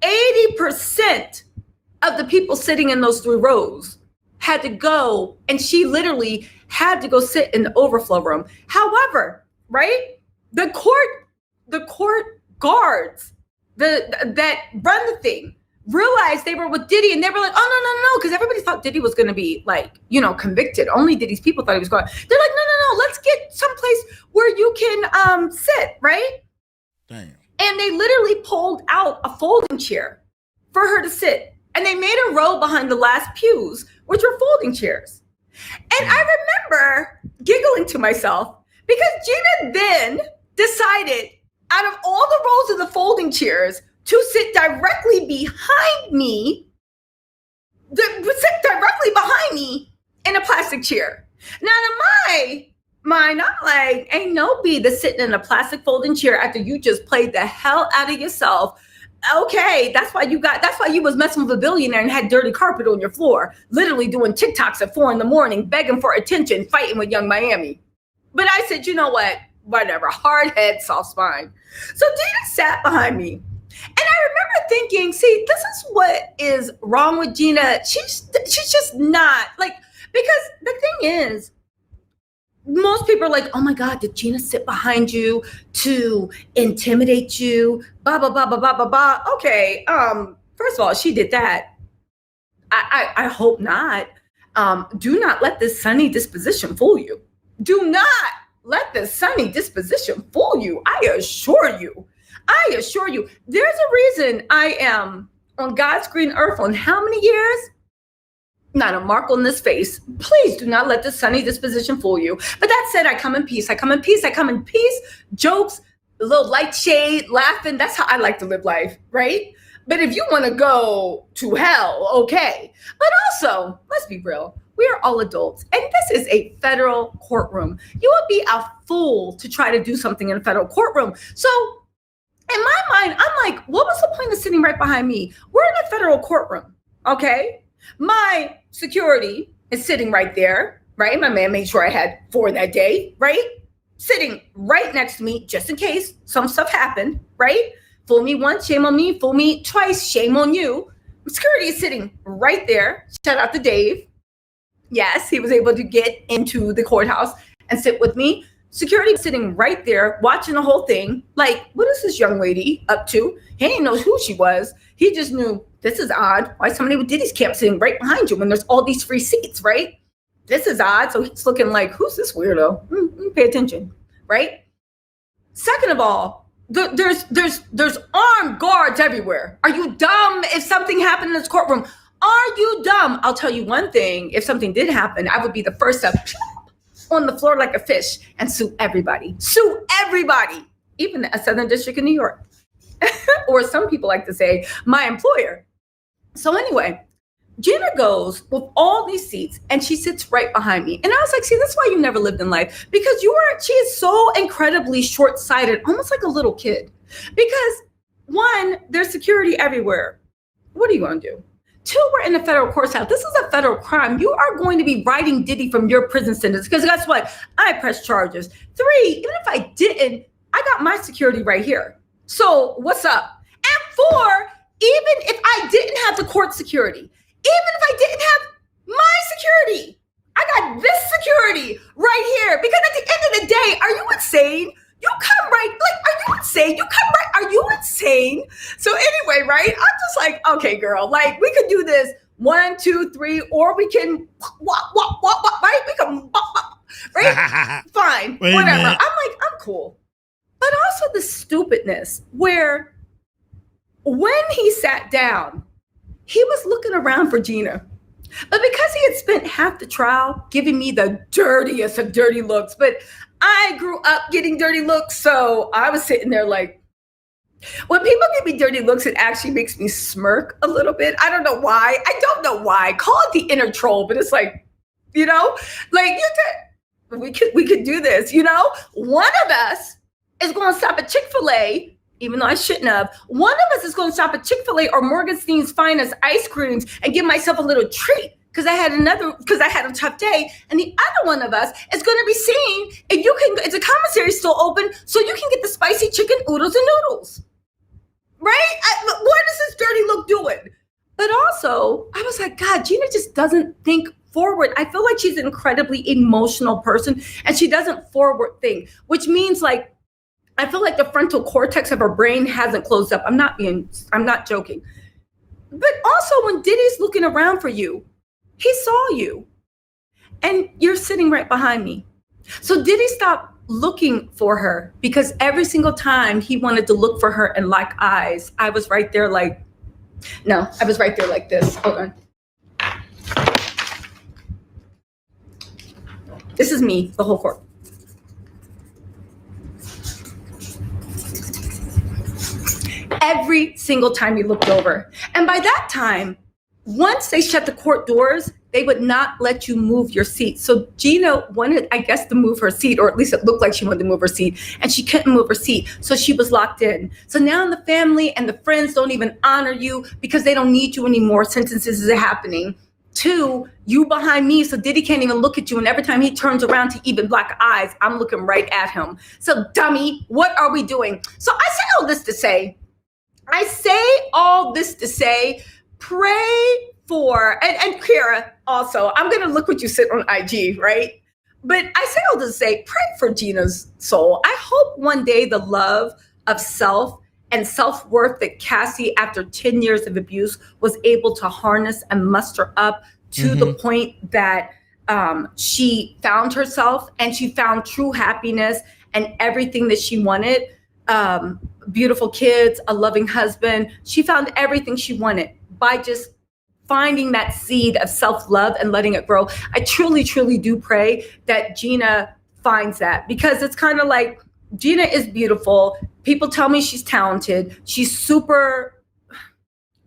80% of the people sitting in those 3 rows, had to go, and she literally had to go sit in the overflow room. However, right, the court guards that run the thing realized they were with Diddy, and they were like, oh, no, because everybody thought Diddy was going to be like, convicted. Only Diddy's people thought he was going. They're like, no, let's get someplace where you can sit, right? Damn. And they literally pulled out a folding chair for her to sit. And they made a row behind the last pews, which were folding chairs. And I remember giggling to myself because Gina then decided, out of all the rows of the folding chairs, to sit directly behind me, in a plastic chair. Now, in my mind, I'm like, ain't no B that's sitting in a plastic folding chair after you just played the hell out of yourself. Okay, that's why you was messing with a billionaire and had dirty carpet on your floor, literally doing TikToks at 4 a.m, begging for attention, fighting with Young Miami. But I said, you know what? Whatever, hard head, soft spine. So Gina sat behind me. And I remember thinking, see, this is what is wrong with Gina. She's just not like, because the thing is, most people are like, oh my God, did Gina sit behind you to intimidate you? Blah, blah, blah, blah, blah, blah, blah. Okay. First of all, she did that. I hope not. Do not let this sunny disposition fool you. Do not let this sunny disposition fool you. I assure you. There's a reason I am on God's green earth on how many years? Not a mark on this face. Please do not let the sunny disposition fool you. But that said, I come in peace. Jokes, a little light shade, laughing. That's how I like to live life, right? But if you want to go to hell, okay. But also, let's be real. We are all adults. And this is a federal courtroom. You would be a fool to try to do something in a federal courtroom. So in my mind, I'm like, what was the point of sitting right behind me? We're in a federal courtroom, okay? My security is sitting right there, right? My man made sure I had 4 that day, right? Sitting right next to me, just in case some stuff happened, right? Fool me once, shame on me. Fool me twice, shame on you. Security is sitting right there. Shout out to Dave. Yes, he was able to get into the courthouse and sit with me. Security sitting right there, watching the whole thing. Like, what is this young lady up to? He didn't know who she was. He just knew, this is odd. Why is somebody with Diddy's camp sitting right behind you when there's all these free seats, right? This is odd. So he's looking like, who's this weirdo? Pay attention, right? Second of all, there's armed guards everywhere. Are you dumb if something happened in this courtroom? Are you dumb? I'll tell you one thing. If something did happen, I would be the first to on the floor like a fish and sue everybody. Sue everybody. Even a Southern District in New York. Or some people like to say, my employer. So anyway, Gina goes with all these seats and she sits right behind me. And I was like, see, that's why you never lived in life. Because she is so incredibly short-sighted, almost like a little kid. Because 1, there's security everywhere. What are you going to do? 2, we're in a federal courthouse. This is a federal crime. You are going to be writing Diddy from your prison sentence. Because guess what? I press charges. 3, even if I didn't, I got my security right here. So what's up? And 4, even if I didn't have the court security, even if I didn't have my security, I got this security right here. Because at the end of the day, are you insane? You come right, like, are you insane? You come right, are you insane? So anyway, right? I'm just like, okay, girl, like, we could do this 1, 2, 3, or we can walk, right? We can walk, right? Fine, whatever. I'm like, I'm cool. But also the stupidness where when he sat down, he was looking around for Gina. But because he had spent half the trial giving me the dirtiest of dirty looks, but I grew up getting dirty looks, so I was sitting there like, when people give me dirty looks, it actually makes me smirk a little bit. I don't know why. Call it the inner troll, but it's like, like we could do this, One of us is going to stop at Chick-fil-A even though I shouldn't have. One of us is going to stop at Chick-fil-A or Morgenstein's Finest ice creams and give myself a little treat because I had a tough day. And the other one of us is going to be seeing if the commissary still open so you can get the spicy chicken oodles and noodles. Right? What is this dirty look doing? But also, I was like, God, Gina just doesn't think forward. I feel like she's an incredibly emotional person and she doesn't forward think, which means like, I feel like the frontal cortex of her brain hasn't closed up. I'm not joking. But also when Diddy's looking around for you, he saw you and you're sitting right behind me. So Diddy stopped looking for her because every single time he wanted to look for her and lock eyes, I was right there like this. Hold on. This is me, the whole court. Every single time he looked over. And by that time, once they shut the court doors, they would not let you move your seat. So Gina wanted, I guess, to move her seat, or at least it looked like she wanted to move her seat, and she couldn't move her seat. So she was locked in. So now the family and the friends don't even honor you because they don't need you anymore. Sentences is happening. 2, you behind me, so Diddy can't even look at you. And every time he turns around to even black eyes, I'm looking right at him. So dummy, what are we doing? So I say all this to say, pray for, and Kira also, I'm going to look what you said on IG, right? But I say all this to say, pray for Gina's soul. I hope one day the love of self and self-worth that Cassie, after 10 years of abuse, was able to harness and muster up to the point that she found herself and she found true happiness and everything that she wanted. Beautiful kids, a loving husband. She found everything she wanted by just finding that seed of self-love and letting it grow. I truly, truly do pray that Gina finds that, because it's kind of like Gina is beautiful. People tell me she's talented. She's super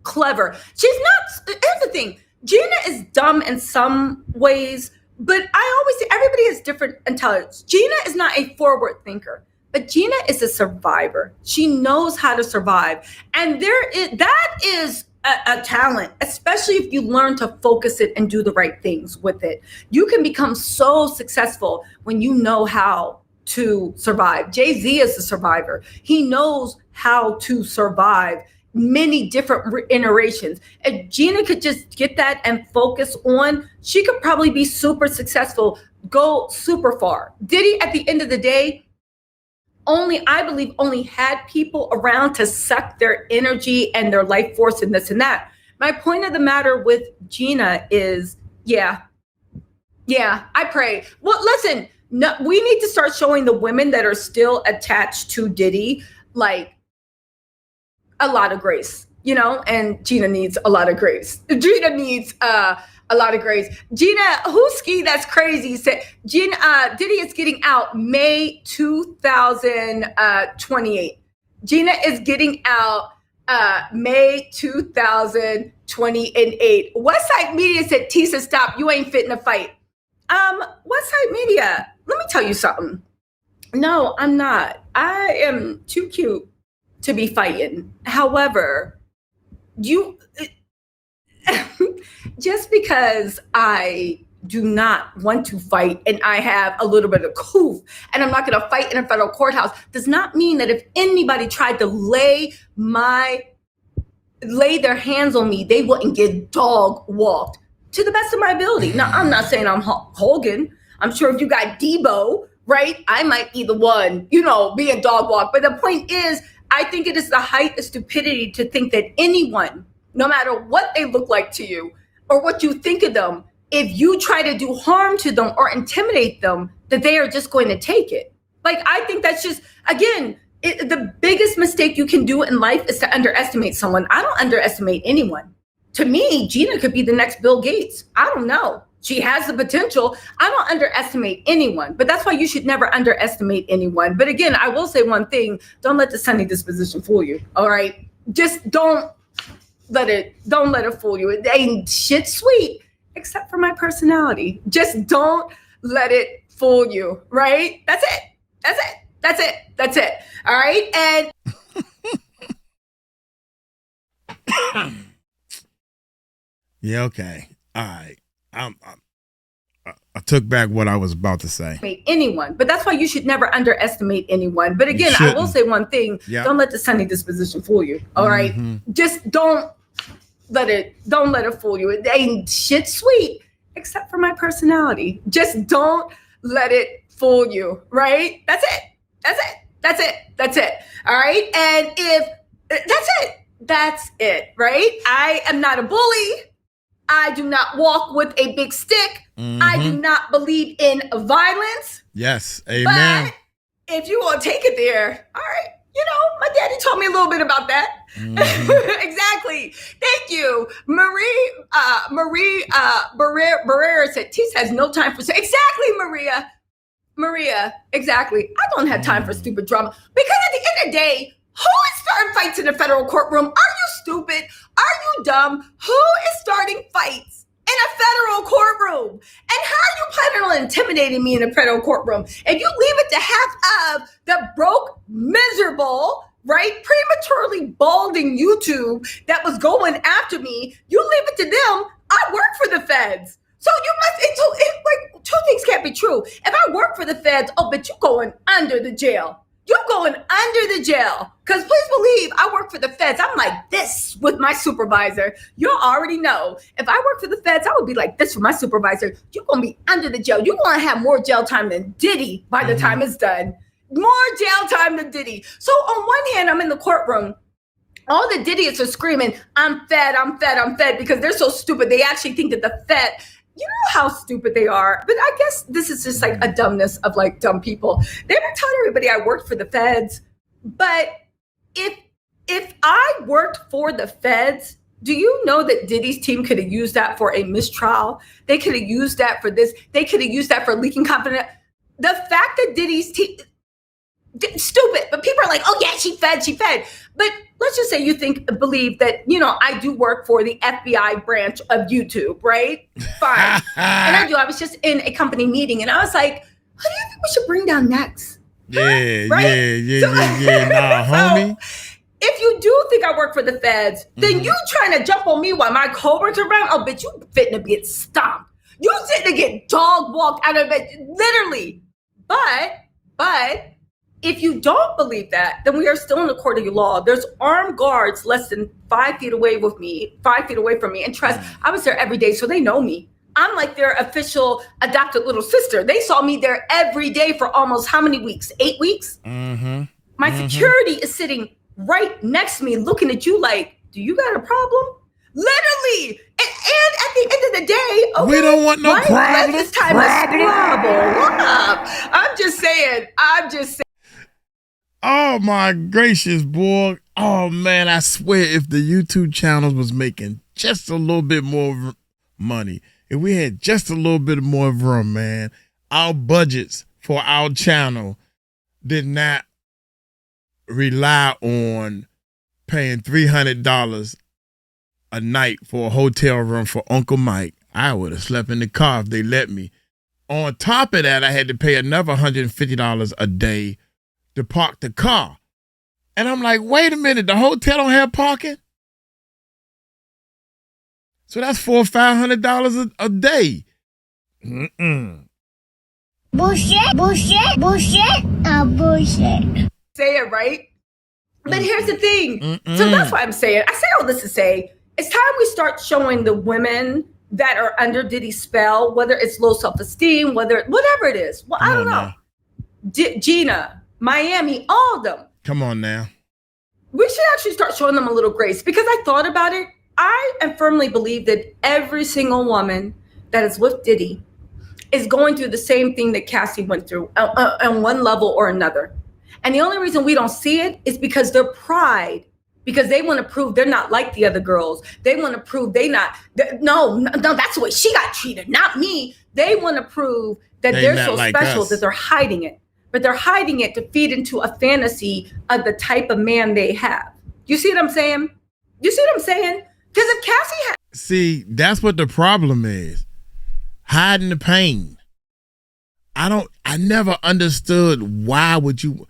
clever. She's not, here's the thing. Gina is dumb in some ways, but I always say everybody has different intelligence. Gina is not a forward thinker, but Gina is a survivor. She knows how to survive. And that is a talent, especially if you learn to focus it and do the right things with it. You can become so successful when you know how to survive. Jay-Z is a survivor. He knows how to survive many different iterations. If Gina could just get that and focus on, she could probably be super successful, go super far. Diddy, at the end of the day, I believe only had people around to suck their energy and their life force and this and that. My point of the matter with Gina is, yeah, I pray. Well, listen, no, we need to start showing the women that are still attached to Diddy, like, a lot of grace, and Gina needs a lot of grace. Gina needs a lot of grace. Gina Husky, that's crazy, said Diddy is getting out May 2028. Gina is getting out May 2028. Westside Media said, Tisa, stop. You ain't fit in a fight. Westside Media, let me tell you something. No, I'm not. I am too cute to be fighting. However, just because I do not want to fight and I have a little bit of coof and I'm not going to fight in a federal courthouse does not mean that if anybody tried to lay their hands on me, they wouldn't get dog walked to the best of my ability. Now, I'm not saying I'm Hulk Hogan. I'm sure if you got Debo, right, I might be the one, being dog walked. But the point is, I think it is the height of stupidity to think that anyone, no matter what they look like to you or what you think of them, if you try to do harm to them or intimidate them, that they are just going to take it. Like, I think that's just, again, the biggest mistake you can do in life is to underestimate someone. I don't underestimate anyone. To me, Gina could be the next Bill Gates. I don't know. She has the potential. I don't underestimate anyone, but that's why you should never underestimate anyone. But again, I will say one thing. Don't let the sunny disposition fool you. All right. Just don't let it fool you. It ain't shit sweet, except for my personality. Just don't let it fool you. Right? That's it. That's it. That's it. All right. And yeah, okay. All right. I took back what I was about to say. Anyone, but that's why you should never underestimate anyone. But again, I will say one thing: don't let the sunny disposition fool you. All right, just don't let it fool you. It ain't shit sweet, except for my personality. Just don't let it fool you. Right? That's it. That's it. That's it. That's it. All right. And if that's it. Right? I am not a bully. I do not walk with a big stick. I do not believe in violence. Yes, amen. But if you want to take it there, all right. My daddy told me a little bit about that. Exactly. Thank you. Marie Barrera said, Tease has no time for... Exactly, Maria, exactly. I don't have time for stupid drama. Because at the end of the day, who is starting fights in the federal courtroom? Are you stupid? Are you dumb? Who is starting fights in a federal courtroom? And how are you planning on intimidating me in a federal courtroom? If you leave it to half of the broke, miserable, right, prematurely balding YouTube that was going after me, you leave it to them. I work for the feds. So you must, two things can't be true. If I work for the feds, but you going under the jail. You're going under the jail. Because please believe I work for the feds. I'm like this with my supervisor. You already know. If I work for the feds, I would be like this with my supervisor. You're going to be under the jail. You're going to have more jail time than Diddy by the time it's done. More jail time than Diddy. So on one hand, I'm in the courtroom. All the Diddyists are screaming, I'm fed, because they're so stupid. They actually think that the Fed... You know how stupid they are. But I guess this is just like a dumbness of like dumb people. They were telling everybody I worked for the feds. But if I worked for the feds, do you know that Diddy's team could have used that for a mistrial? They could have used that for this. They could have used that for leaking confidence. The fact that Diddy's team... Stupid. But people are like, oh yeah, she fed. But let's just say you believe that, I do work for the FBI branch of YouTube, right? Fine. And I do. I was just in a company meeting and I was like, who do you think we should bring down next? Yeah, right? yeah. Nah, homie. If you do think I work for the feds, then you trying to jump on me while my coworkers are around? Oh, bitch, you fitting to get stomped. You fitting to get dog walked out of bed, literally. But if you don't believe that, then we are still in the court of law. There's armed guards less than 5 feet away from me. And trust, I was there every day, so they know me. I'm like their official adopted little sister. They saw me there every day for almost how many weeks? 8 weeks? My security is sitting right next to me looking at you like, do you got a problem? Literally. And at the end of the day, okay, we don't want no problem. This time is squabble. What up? I'm just saying. Oh my gracious, boy. Oh man, I swear if the YouTube channels was making just a little bit more money, if we had just a little bit more room, man, our budgets for our channel did not rely on paying $300 a night for a hotel room for Uncle Mike. I would have slept in the car if they let me. On top of that, I had to pay another $150 a day to park the car. And I'm like, wait a minute, the hotel don't have parking? So that's $400 or $500 a day. Bullshit. Say it right. But here's the thing. So that's why I'm saying, I say all this to say, it's time we start showing the women that are under Diddy's spell, whether it's low self-esteem, whatever it is. Well, I don't know. Gina, Miami, all of them. Come on now. We should actually start showing them a little grace because I thought about it. I am firmly believe that every single woman that is with Diddy is going through the same thing that Cassie went through on one level or another. And the only reason we don't see it is because their pride, because they want to prove they're not like the other girls. They want to prove no, that's the way she got treated, not me. They want to prove that they're so like special us. that they're hiding it. But they're hiding it to feed into a fantasy of the type of man they have. You see what I'm saying? Because if Cassie had... See, that's what the problem is. Hiding the pain. I never understood why would you...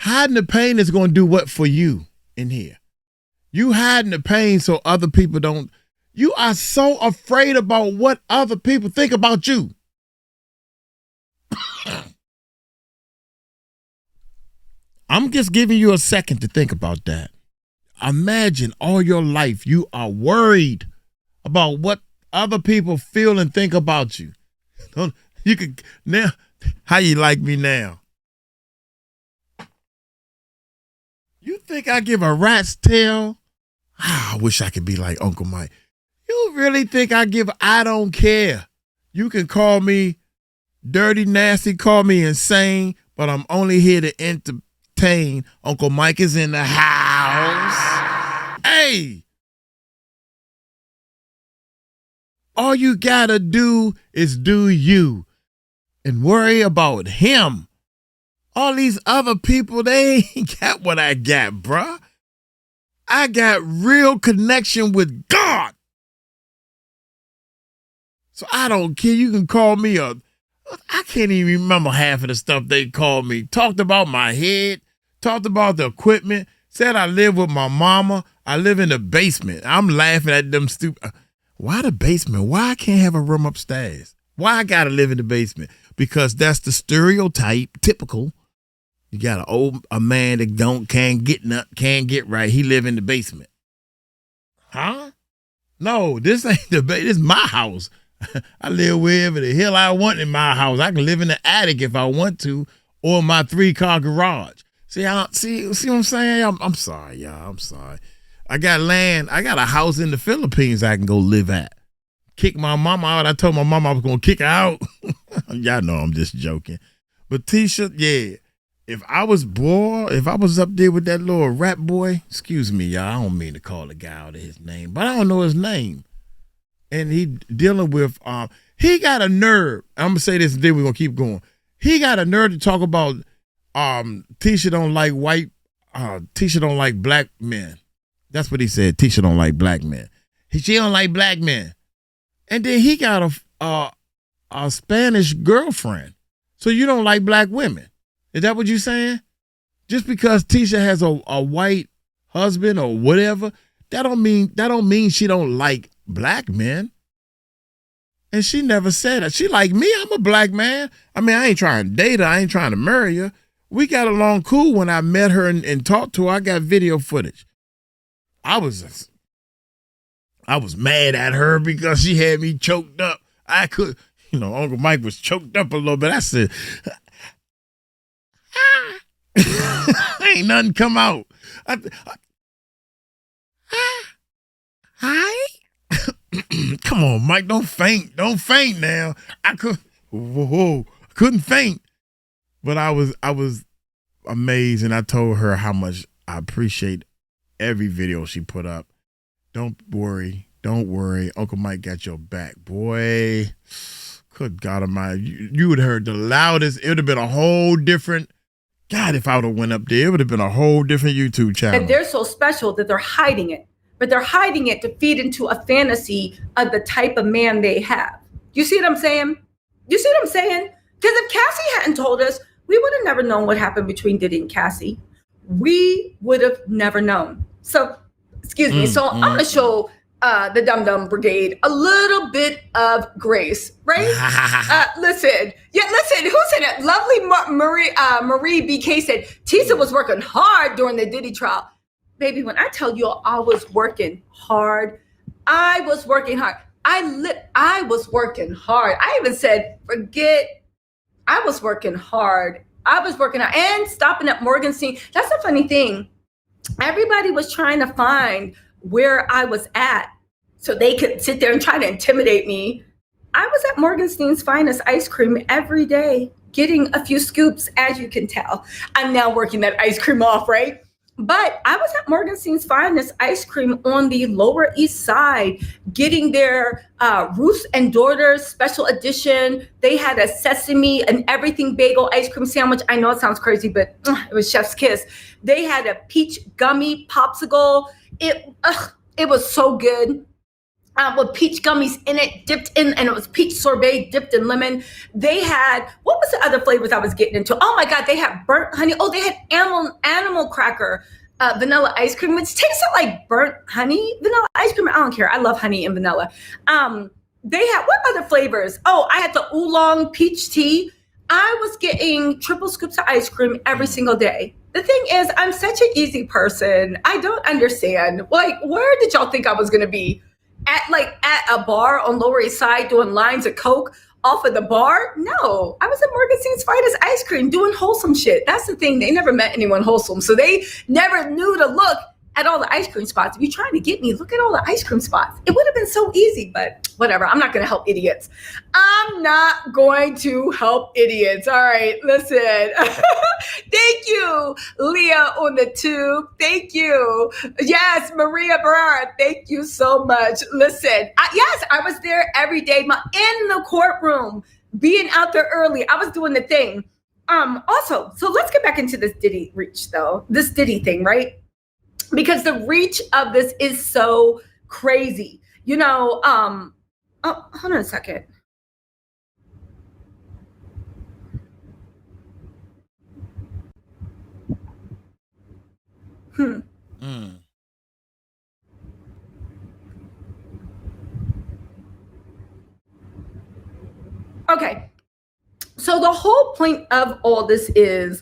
Hiding the pain is going to do what for you in here? You hiding the pain so other people don't. You are so afraid about what other people think about you. I'm just giving you a second to think about that. Imagine all your life you are worried about what other people feel and think about you. You could now. How you like me now? You think I give a rat's tail? I wish I could be like Uncle Mike. You really think I don't care? You can call me dirty, nasty, call me insane, but I'm only here to entertain. Uncle Mike is in the house. Hey! All you gotta do is do you and worry about him. All these other people, they ain't got what I got, bruh. I got real connection with God. So I don't care. You can call me I can't even remember half of the stuff they called me. Talked about my head, talked about the equipment, said I live with my mama. I live in the basement. I'm laughing at them stupid. Why the basement? Why I can't have a room upstairs? Why I gotta live in the basement? Because that's the stereotype, typical. You got a man that can't get right. He live in the basement. Huh? No, this ain't the basement. This is my house. I live wherever the hell I want in my house. I can live in the attic if I want to, or my 3-car garage. See what I'm saying? I'm sorry, y'all. I'm sorry. I got land. I got a house in the Philippines I can go live at. Kick my mama out. I told my mama I was gonna kick her out. Y'all know I'm just joking. But Tisha, yeah. If I was up there with that little rap boy, excuse me, y'all, I don't mean to call the guy out of his name, but I don't know his name. And he dealing with, he got a nerve. I'm going to say this and then we're going to keep going. He got a nerve to talk about Tisha don't like black men. That's what he said. Tisha don't like black men. She don't like black men. And then he got a Spanish girlfriend. So you don't like black women. Is that what you're saying? Just because Tisha has a white husband or whatever, that don't mean she don't like black men. And she never said that. She like me. I'm a black man. I mean, I ain't trying to date her. I ain't trying to marry her. We got along cool when I met her and talked to her. I got video footage. I was mad at her because she had me choked up. Uncle Mike was choked up a little bit. I said, ain't nothing come out. Hi. Come on, Mike. Don't faint. Don't faint now. I couldn't faint. But I was amazed, and I told her how much I appreciate every video she put up. Don't worry. Uncle Mike got your back, boy. Good God Almighty. You would have heard the loudest. It would have been a whole different. God, if I would have went up there, it would have been a whole different YouTube channel. And they're so special that they're hiding it. But they're hiding it to feed into a fantasy of the type of man they have. You see what I'm saying? Because if Cassie hadn't told us, we would have never known what happened between Diddy and Cassie. We would have never known. So, excuse me. So I'm going to show the Dum Dum Brigade a little bit of grace, right? Listen, who said it? Lovely Marie BK said, Tisha was working hard during the Diddy trial. Baby, when I tell you I was working hard, I was working hard. I was working hard. I even said, I was working hard. And stopping at Morgenstein. That's the funny thing. Everybody was trying to find where I was at so they could sit there and try to intimidate me. I was at Morgenstein's Finest ice cream every day, getting a few scoops, as you can tell. I'm now working that ice cream off, right? But I was at Morgenstein's Finest ice cream on the Lower East Side, getting their Ruth and Daughters special edition. They had a sesame and everything bagel ice cream sandwich. I know it sounds crazy, but it was chef's kiss. They had a peach gummy popsicle. It was so good. with peach gummies in it, dipped in, and it was peach sorbet dipped in lemon. They had, what was the other flavors I was getting into? Oh my God, they had burnt honey. Oh, they had animal cracker vanilla ice cream, which tasted like burnt honey vanilla ice cream. I don't care. I love honey and vanilla. They had, what other flavors? Oh, I had the oolong peach tea. I was getting triple scoops of ice cream every single day. The thing is, I'm such an easy person. I don't understand. Like, where did y'all think I was going to be? At a bar on Lower East Side doing lines of Coke off of the bar? No, I was at Morganstein's Finest Ice Cream doing wholesome shit. That's the thing. They never met anyone wholesome. So they never knew to look at all the ice cream spots. If you're trying to get me, look at all the ice cream spots. It would have been so easy, but whatever. I'm not going to help idiots. I'm not going to help idiots. All right, listen. Thank you, Leah on the tube. Thank you. Yes, Maria Barrera. Thank you so much. Listen, yes, I was there every day in the courtroom, being out there early. I was doing the thing. Also, so let's get back into this Diddy reach, though. This Diddy thing, right? Because the reach of this is so crazy. You know, oh, hold on a second. Okay. So the whole point of all this is,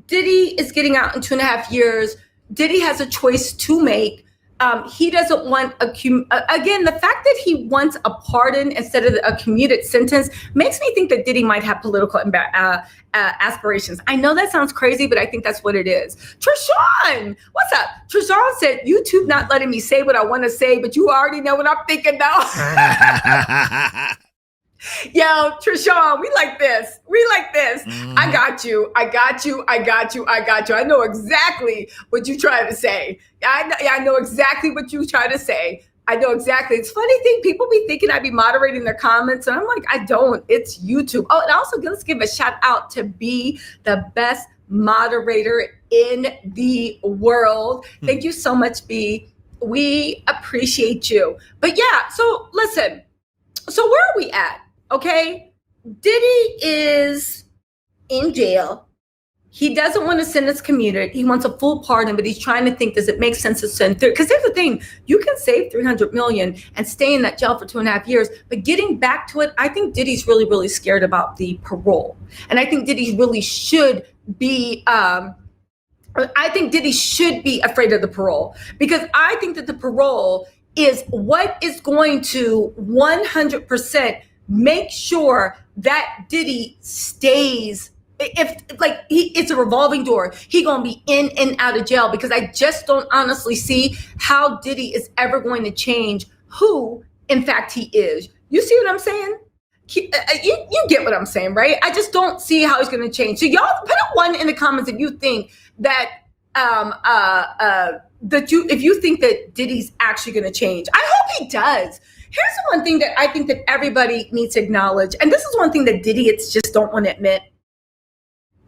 Diddy is getting out in 2.5 years. Diddy has a choice to make. He doesn't want again, the fact that he wants a pardon instead of a commuted sentence makes me think that Diddy might have political aspirations. I know that sounds crazy, but I think that's what it is. Trishawn, what's up? Trishawn said, YouTube not letting me say what I want to say, but you already know what I'm thinking now. Yo, Trishawn, we like this. I got you. I know exactly what you trying to say. I know exactly what you trying to say. I know exactly. It's funny thing. People be thinking I be moderating their comments, and I'm like, I don't. It's YouTube. Oh, and also let's give a shout out to be the best moderator in the world. Thank you so much, B. We appreciate you. But yeah, so listen. So where are we at? Okay, Diddy is in jail. He doesn't want to sentence commuted. He wants a full pardon, but he's trying to think, does it make sense to send through? Because here's the thing, you can save $300 million and stay in that jail for 2.5 years, but getting back to it, I think Diddy's really, really scared about the parole. And I think Diddy really should be, afraid of the parole, because I think that the parole is what is going to 100% make sure that Diddy stays. It's a revolving door. He gonna be in and out of jail, because I just don't honestly see how Diddy is ever going to change who, in fact, he is. You see what I'm saying? You get what I'm saying, right? I just don't see how he's going to change. So y'all put a 1 in the comments if you think that if you think that Diddy's actually going to change. I hope he does. Here's the one thing that I think that everybody needs to acknowledge, and this is one thing that Didiots just don't want to admit.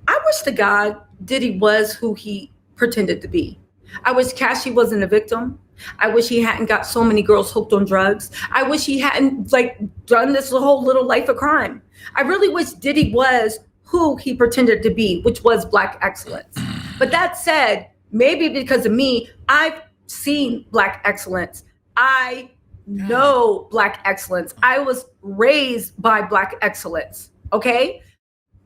I wish to God Diddy was who he pretended to be. I wish Cashy wasn't a victim. I wish he hadn't got so many girls hooked on drugs. I wish he hadn't done this whole little life of crime. I really wish Diddy was who he pretended to be, which was Black excellence. But that said, maybe because of me, I've seen Black excellence. I know Black excellence. I was raised by Black excellence. Okay?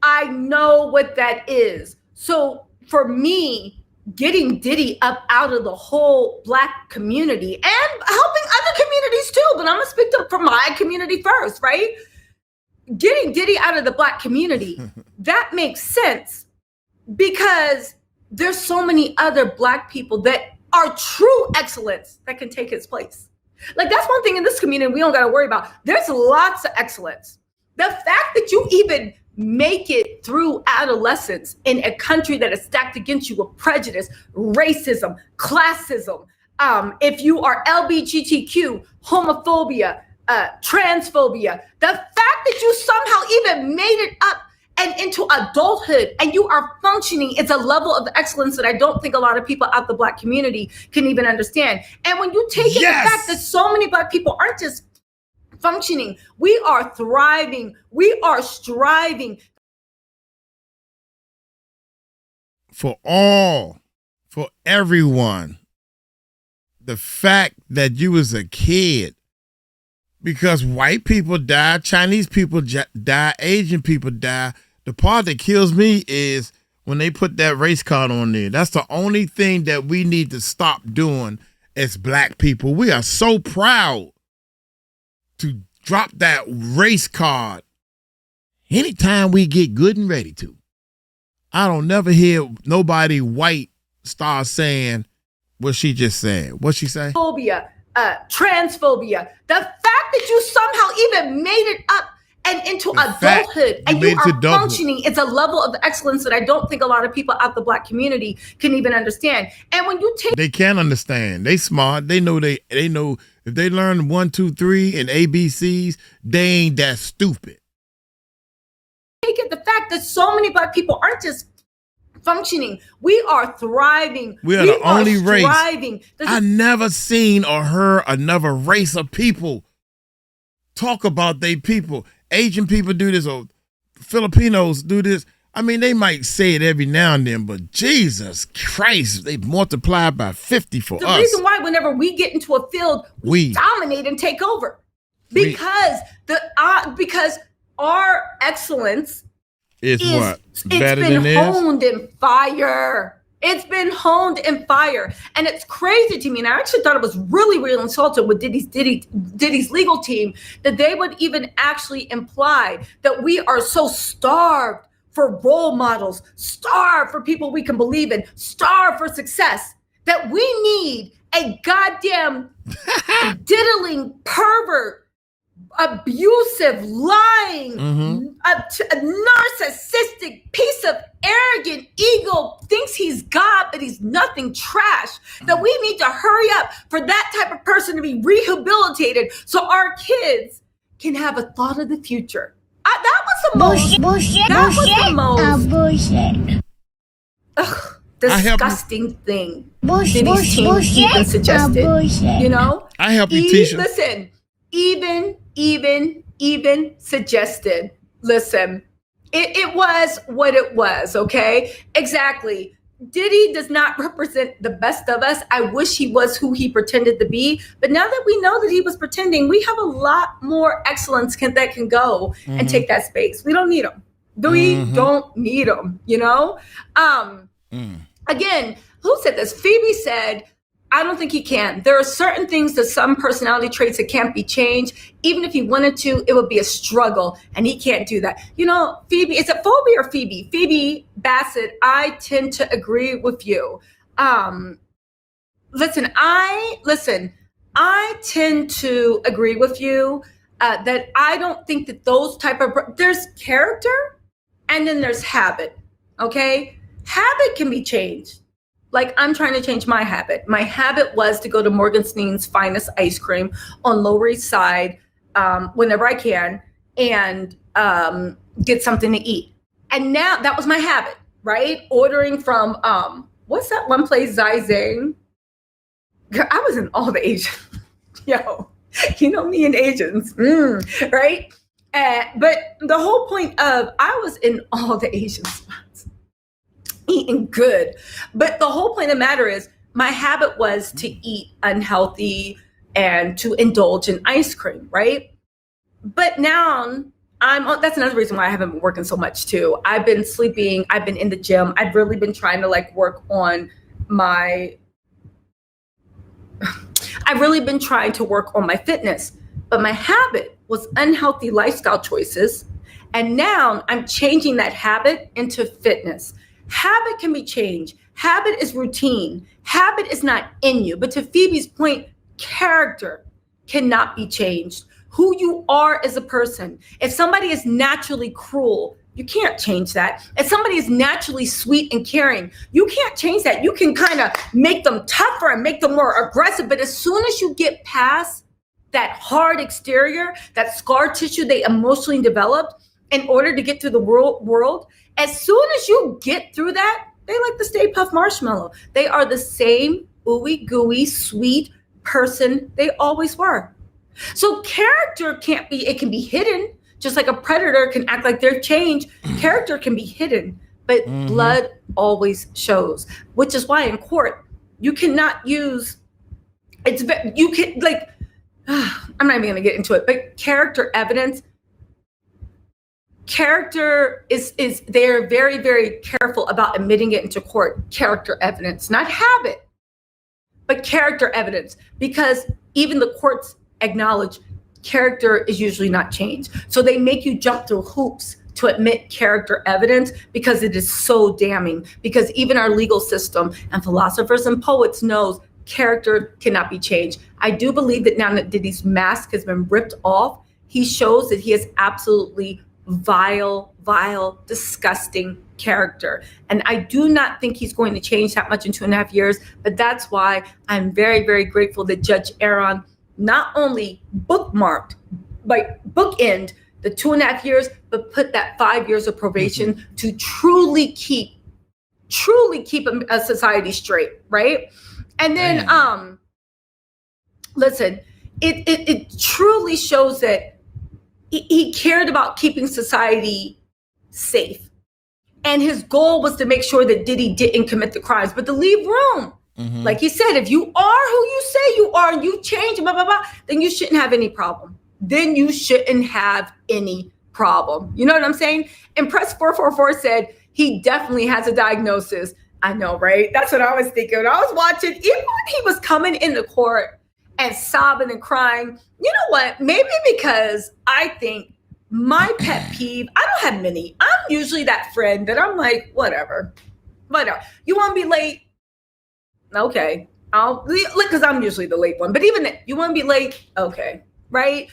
I know what that is. So for me, getting Diddy up out of the whole Black community and helping other communities too, but I'm gonna speak up for my community first, right? Getting Diddy out of the Black community, that makes sense because there's so many other Black people that are true excellence that can take his place. Like, that's one thing in this community we don't got to worry about. There's lots of excellence. The fact that you even make it through adolescence in a country that is stacked against you with prejudice, racism, classism, if you are LGBTQ, homophobia, transphobia, the fact that you somehow even made it up and into adulthood, and you are functioning, it's a level of excellence that I don't think a lot of people out the Black community can even understand. And when you take in the fact that so many Black people aren't just functioning, we are thriving, we are striving. For everyone, the fact that you was a kid, because white people die, Chinese people die, Asian people die. The part that kills me is when they put that race card on there. That's the only thing that we need to stop doing as Black people. We are so proud to drop that race card anytime we get good and ready to. I don't never hear nobody white start saying what she just said. What she say? Phobia, transphobia. The fact that you somehow even made it up and into adulthood, and you are functioning, it's a level of excellence that I don't think a lot of people out the Black community can even understand. And when you take, they can understand. They smart. They know. They know if they learn 1, 2, 3 and ABCs, they ain't that stupid. Take it the fact that so many Black people aren't just functioning, we are thriving. We are the only race. I never seen or heard another race of people talk about they people. Asian people do this, or Filipinos do this. I mean, they might say it every now and then, but Jesus Christ, they multiply by 50 for us. The reason why whenever we get into a field, we dominate and take over. Because because our excellence is what? Better than theirs? It's been honed in fire. It's been honed in fire. And it's crazy to me. And I actually thought it was really, really insulting with Diddy's legal team that they would even actually imply that we are so starved for role models, starved for people we can believe in, starved for success, that we need a goddamn diddling pervert, abusive, lying, a narcissistic piece of arrogant ego, thinks he's God, but he's nothing, trash, that we need to hurry up for that type of person to be rehabilitated so our kids can have a thought of the future. That was the most bullshit. Disgusting thing Diddy's team even suggested. You know? I help you, Tisha. Listen, even suggested, listen, it was what it was, okay? Exactly. Diddy does not represent the best of us. I wish he was who he pretended to be. But now that we know that he was pretending, we have a lot more excellence that can go and take that space. We don't need him. We don't need him, you know? Again, who said this? Phoebe said, I don't think he can. There are certain things that some personality traits that can't be changed. Even if he wanted to, it would be a struggle, and he can't do that. You know, Phoebe, is it Phoebe or Phoebe? Phoebe Bassett, I tend to agree with you. Listen, I tend to agree with you that I don't think that those type of, there's character and then there's habit, okay? Habit can be changed. Like, I'm trying to change my habit. My habit was to go to Morgenstein's Finest Ice Cream on Lower East Side whenever I can and get something to eat. And now that was my habit, right? Ordering from, what's that one place, Zai Zhang? Girl, I was in all the Asians. Yo, you know me and Asians, right? But the whole point of, I was in all the Asian spots. Eating good. But the whole point of the matter is my habit was to eat unhealthy and to indulge in ice cream, right? But now that's another reason why I haven't been working so much too. I've been sleeping, I've been in the gym. I've really been trying to work on my fitness. But my habit was unhealthy lifestyle choices. And now I'm changing that habit into fitness. Habit can be changed. Habit is routine. Habit is not in you. But to Phoebe's point, character cannot be changed. Who you are as a person. If somebody is naturally cruel, you can't change that. If somebody is naturally sweet and caring, you can't change that. You can kind of make them tougher and make them more aggressive. But as soon as you get past that hard exterior, that scar tissue they emotionally developed, in order to get through the world, as soon as you get through that, they like the Stay Puft Marshmallow. They are the same ooey gooey sweet person they always were. So character can't be, it can be hidden, just like a predator can act like they're changed. Character can be hidden, but blood always shows, which is why in court, you cannot use, you can like, I'm not even gonna get into it, but character evidence, character is they're very, very careful about admitting it into court. Character evidence, not habit, but character evidence, because even the courts acknowledge character is usually not changed. So they make you jump through hoops to admit character evidence because it is so damning, because even our legal system and philosophers and poets knows character cannot be changed. I do believe that now that Diddy's mask has been ripped off, he shows that he is absolutely vile, disgusting character. And I do not think he's going to change that much in 2.5 years, but that's why I'm very, very grateful that Judge Aaron not only bookmarked, like bookend the 2.5 years, but put that 5 years of probation to truly keep a society straight, right? And then, listen, it truly shows that he cared about keeping society safe. And his goal was to make sure that Diddy didn't commit the crimes, but to leave room. Like he said, if you are who you say you are and you change, blah, blah, blah, then you shouldn't have any problem. Then you shouldn't have any problem. You know what I'm saying? And Press 444 said he definitely has a diagnosis. I know, right? That's what I was thinking. When I was watching, even when he was coming into court and sobbing and crying, you know what? Maybe because I think my pet peeve, I don't have many. I'm usually that friend that I'm like, whatever. You want to be late? Okay. Because I'm usually the late one. But even if you want to be late? Okay. Right?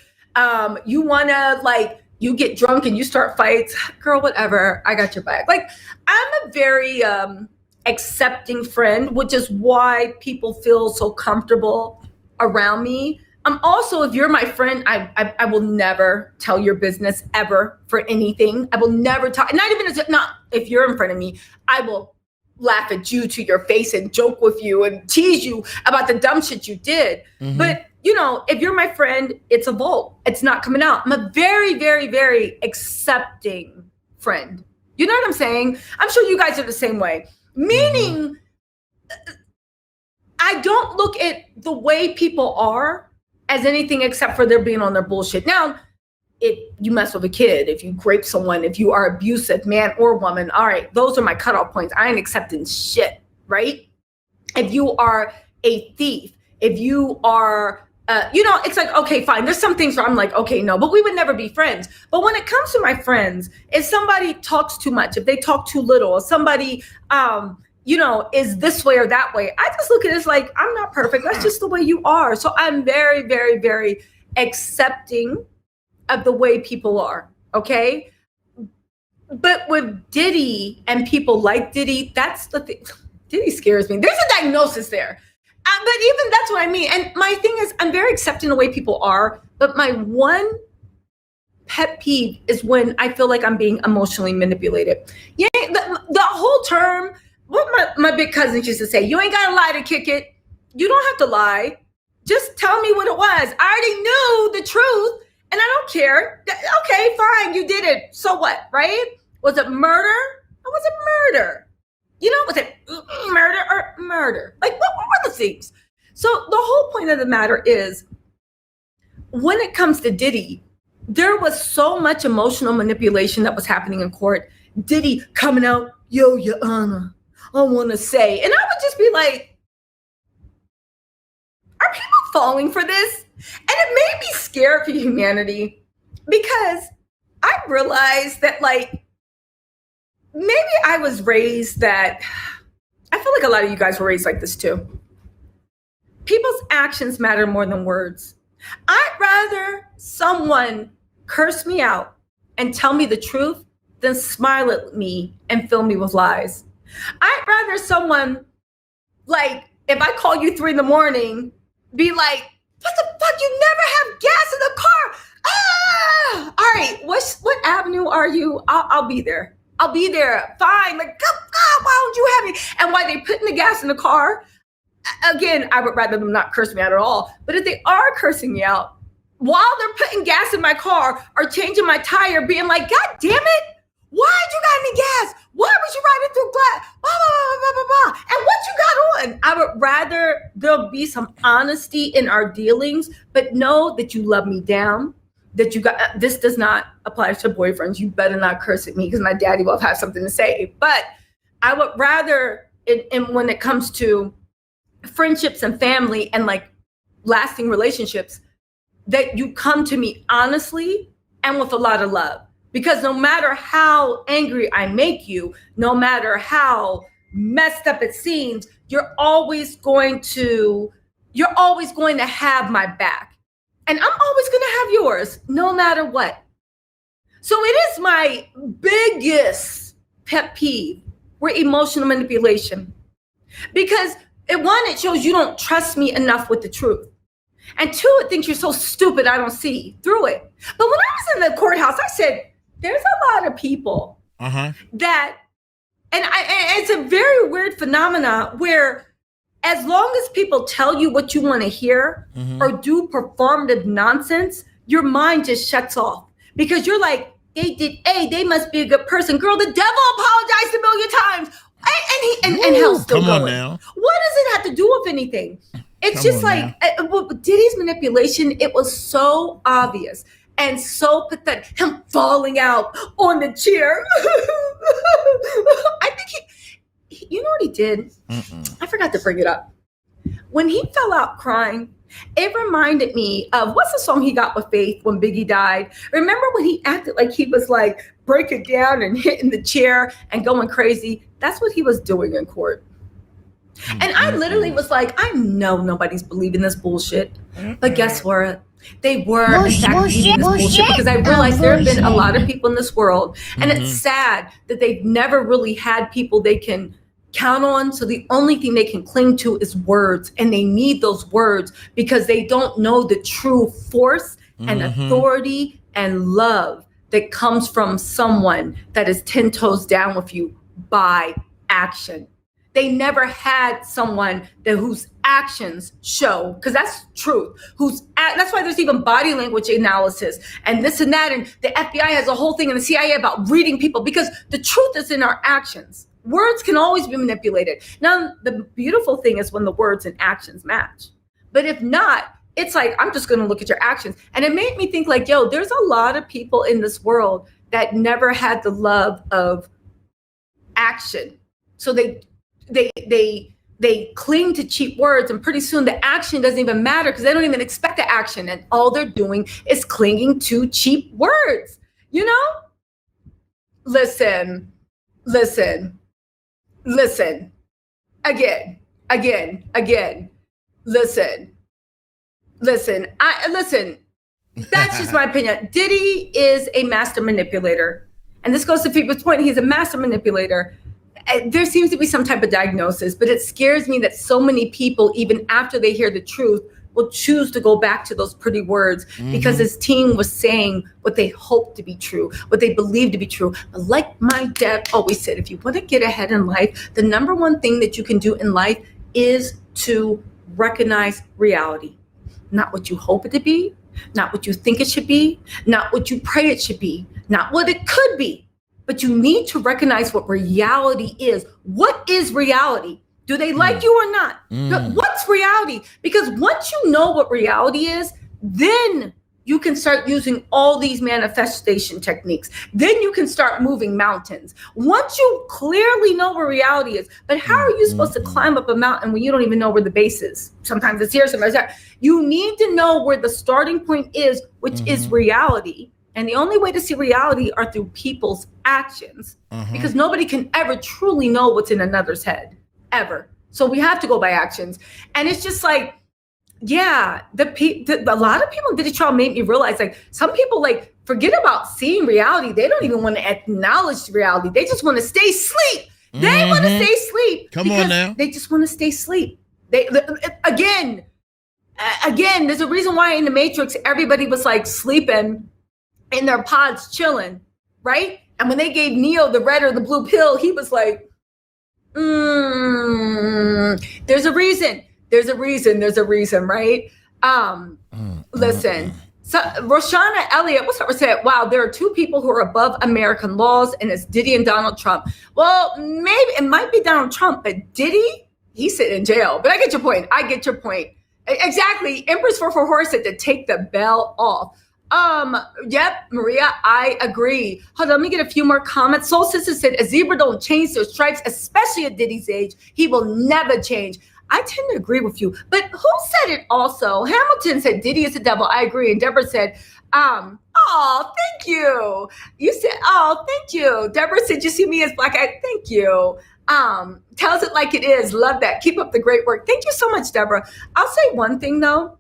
You want to you get drunk and you start fights? Girl, whatever. I got your back. Like, I'm a very accepting friend, which is why people feel so comfortable around me. I'm also, if you're my friend, I will never tell your business ever for anything. I will never talk, not if you're in front of me, I will laugh at you to your face and joke with you and tease you about the dumb shit you did. But if you're my friend, it's a vote. It's not coming out. I'm a very, very, very accepting friend. You know what I'm saying? I'm sure you guys are the same way. Meaning, I don't look at the way people are as anything except for they're being on their bullshit. Now, if you mess with a kid, if you grape someone, if you are abusive, man or woman, all right, those are my cutoff points. I ain't accepting shit, right? If you are a thief, if you are, it's like, okay, fine. There's some things where I'm like, okay, no, but we would never be friends. But when it comes to my friends, if somebody talks too much, if they talk too little, if somebody, is this way or that way, I just look at it as like, I'm not perfect. That's just the way you are. So I'm very, very, very accepting of the way people are. Okay. But with Diddy and people like Diddy, that's the thing. Diddy scares me. There's a diagnosis there. But even that's what I mean. And my thing is, I'm very accepting the way people are. But my one pet peeve is when I feel like I'm being emotionally manipulated. Yeah, the whole term, what my big cousins used to say, you ain't got to lie to kick it. You don't have to lie. Just tell me what it was. I already knew the truth and I don't care. Okay, fine, you did it. So what, right? Was it murder or was it murder? Was it murder or murder? Like, what were the things? So the whole point of the matter is, when it comes to Diddy, there was so much emotional manipulation that was happening in court. Diddy coming out, yo, Your Honor, I want to say. And I would just be like, are people falling for this? And it made me scared for humanity, because I realized that, maybe I was raised that, I feel like a lot of you guys were raised like this too. People's actions matter more than words. I'd rather someone curse me out and tell me the truth than smile at me and fill me with lies. I'd rather someone, if I call you 3 a.m, be like, what the fuck? You never have gas in the car. All right, what avenue you? Are you? I'll be there. I'll be there. Fine. Like, God, why would you have me? And why they putting the gas in the car? Again, I would rather them not curse me out at all. But if they are cursing me out while they're putting gas in my car or changing my tire, being like, God damn it, why'd you got any gas? Why was you riding through glass? Blah, blah, blah, blah, blah. And what you got on? I would rather there'll be some honesty in our dealings, but know that you love me down, that you got, this does not apply to boyfriends. You better not curse at me because my daddy will have something to say. But I would rather, when it comes to friendships and family and like lasting relationships, that you come to me honestly and with a lot of love. Because no matter how angry I make you, no matter how messed up it seems, you're always going to have my back. And I'm always going to have yours, no matter what. So it is my biggest pet peeve, where emotional manipulation. Because it shows you don't trust me enough with the truth. And two, it thinks you're so stupid I don't see through it. But when I was in the courthouse, I said, there's a lot of people that, and it's a very weird phenomena where as long as people tell you what you want to hear or do performative nonsense, your mind just shuts off because you're like, they did A, they must be a good person. Girl, the devil apologized a million times. And hell's still going. Now. What does it have to do with anything? It's just like, Diddy's manipulation, it was so obvious. And so pathetic. Him falling out on the chair. I think you know what he did? I forgot to bring it up. When he fell out crying, it reminded me of, what's the song he got with Faith when Biggie died? Remember when he acted like he was like breaking down and hitting the chair and going crazy? That's what he was doing in court. And I literally was like, I know nobody's believing this bullshit. But guess what? They were in fact believing this bullshit because I realized there have been a lot of people in this world. And it's sad that they've never really had people they can count on. So the only thing they can cling to is words. And they need those words because they don't know the true force and authority and love that comes from someone that is 10 toes down with you by action. They never had someone whose actions show, because that's truth. That's why there's even body language analysis and this and that. And the FBI has a whole thing in the CIA about reading people because the truth is in our actions. Words can always be manipulated. Now, the beautiful thing is when the words and actions match. But if not, it's like, I'm just going to look at your actions. And it made me think like, yo, there's a lot of people in this world that never had the love of action. So they cling to cheap words, and pretty soon the action doesn't even matter because they don't even expect the action, and all they're doing is clinging to cheap words. You know? Listen. Again. Listen. That's just my opinion. Diddy is a master manipulator, and this goes to people's point. He's a master manipulator. There seems to be some type of diagnosis, but it scares me that so many people, even after they hear the truth, will choose to go back to those pretty words because his team was saying what they hope to be true, what they believe to be true. But like my dad always said, if you want to get ahead in life, the number one thing that you can do in life is to recognize reality. Not what you hope it to be, not what you think it should be, not what you pray it should be, not what it could be. But you need to recognize what reality is. What is reality? Do they like you or not? What's reality? Because once you know what reality is, then you can start using all these manifestation techniques. Then you can start moving mountains. Once you clearly know where reality is, but how are you supposed to climb up a mountain when you don't even know where the base is? Sometimes it's here, sometimes it's there. You need to know where the starting point is, which is reality. And the only way to see reality are through people's actions, because nobody can ever truly know what's in another's head, ever. So we have to go by actions. And it's just like, yeah, a lot of people in Diddy trial made me realize, like, some people like forget about seeing reality. They don't even want to acknowledge reality. They just want to stay asleep. They want to stay asleep. Come on now. They just want to stay asleep. Again, there's a reason why in the Matrix, everybody was like sleeping in their pods chilling, right? And when they gave Neo the red or the blue pill, he was like, there's a reason. There's a reason, right? Listen. So Roshana Elliott, what's up? Said, wow, there are two people who are above American laws, and it's Diddy and Donald Trump. Well, maybe it might be Donald Trump, but Diddy, he's sitting in jail. But I get your point. Exactly. Empress 444 said to take the bell off. Yep, Maria, I agree. Hold on, let me get a few more comments. Soul Sister said, a zebra don't change their stripes, especially at Diddy's age. He will never change. I tend to agree with you. But who said it also? Hamilton said, Diddy is the devil. I agree. And Deborah said, oh, thank you. You said, oh, thank you. Deborah said, you see me as black. Thank you. Tells it like it is. Love that. Keep up the great work. Thank you so much, Deborah. I'll say one thing, though.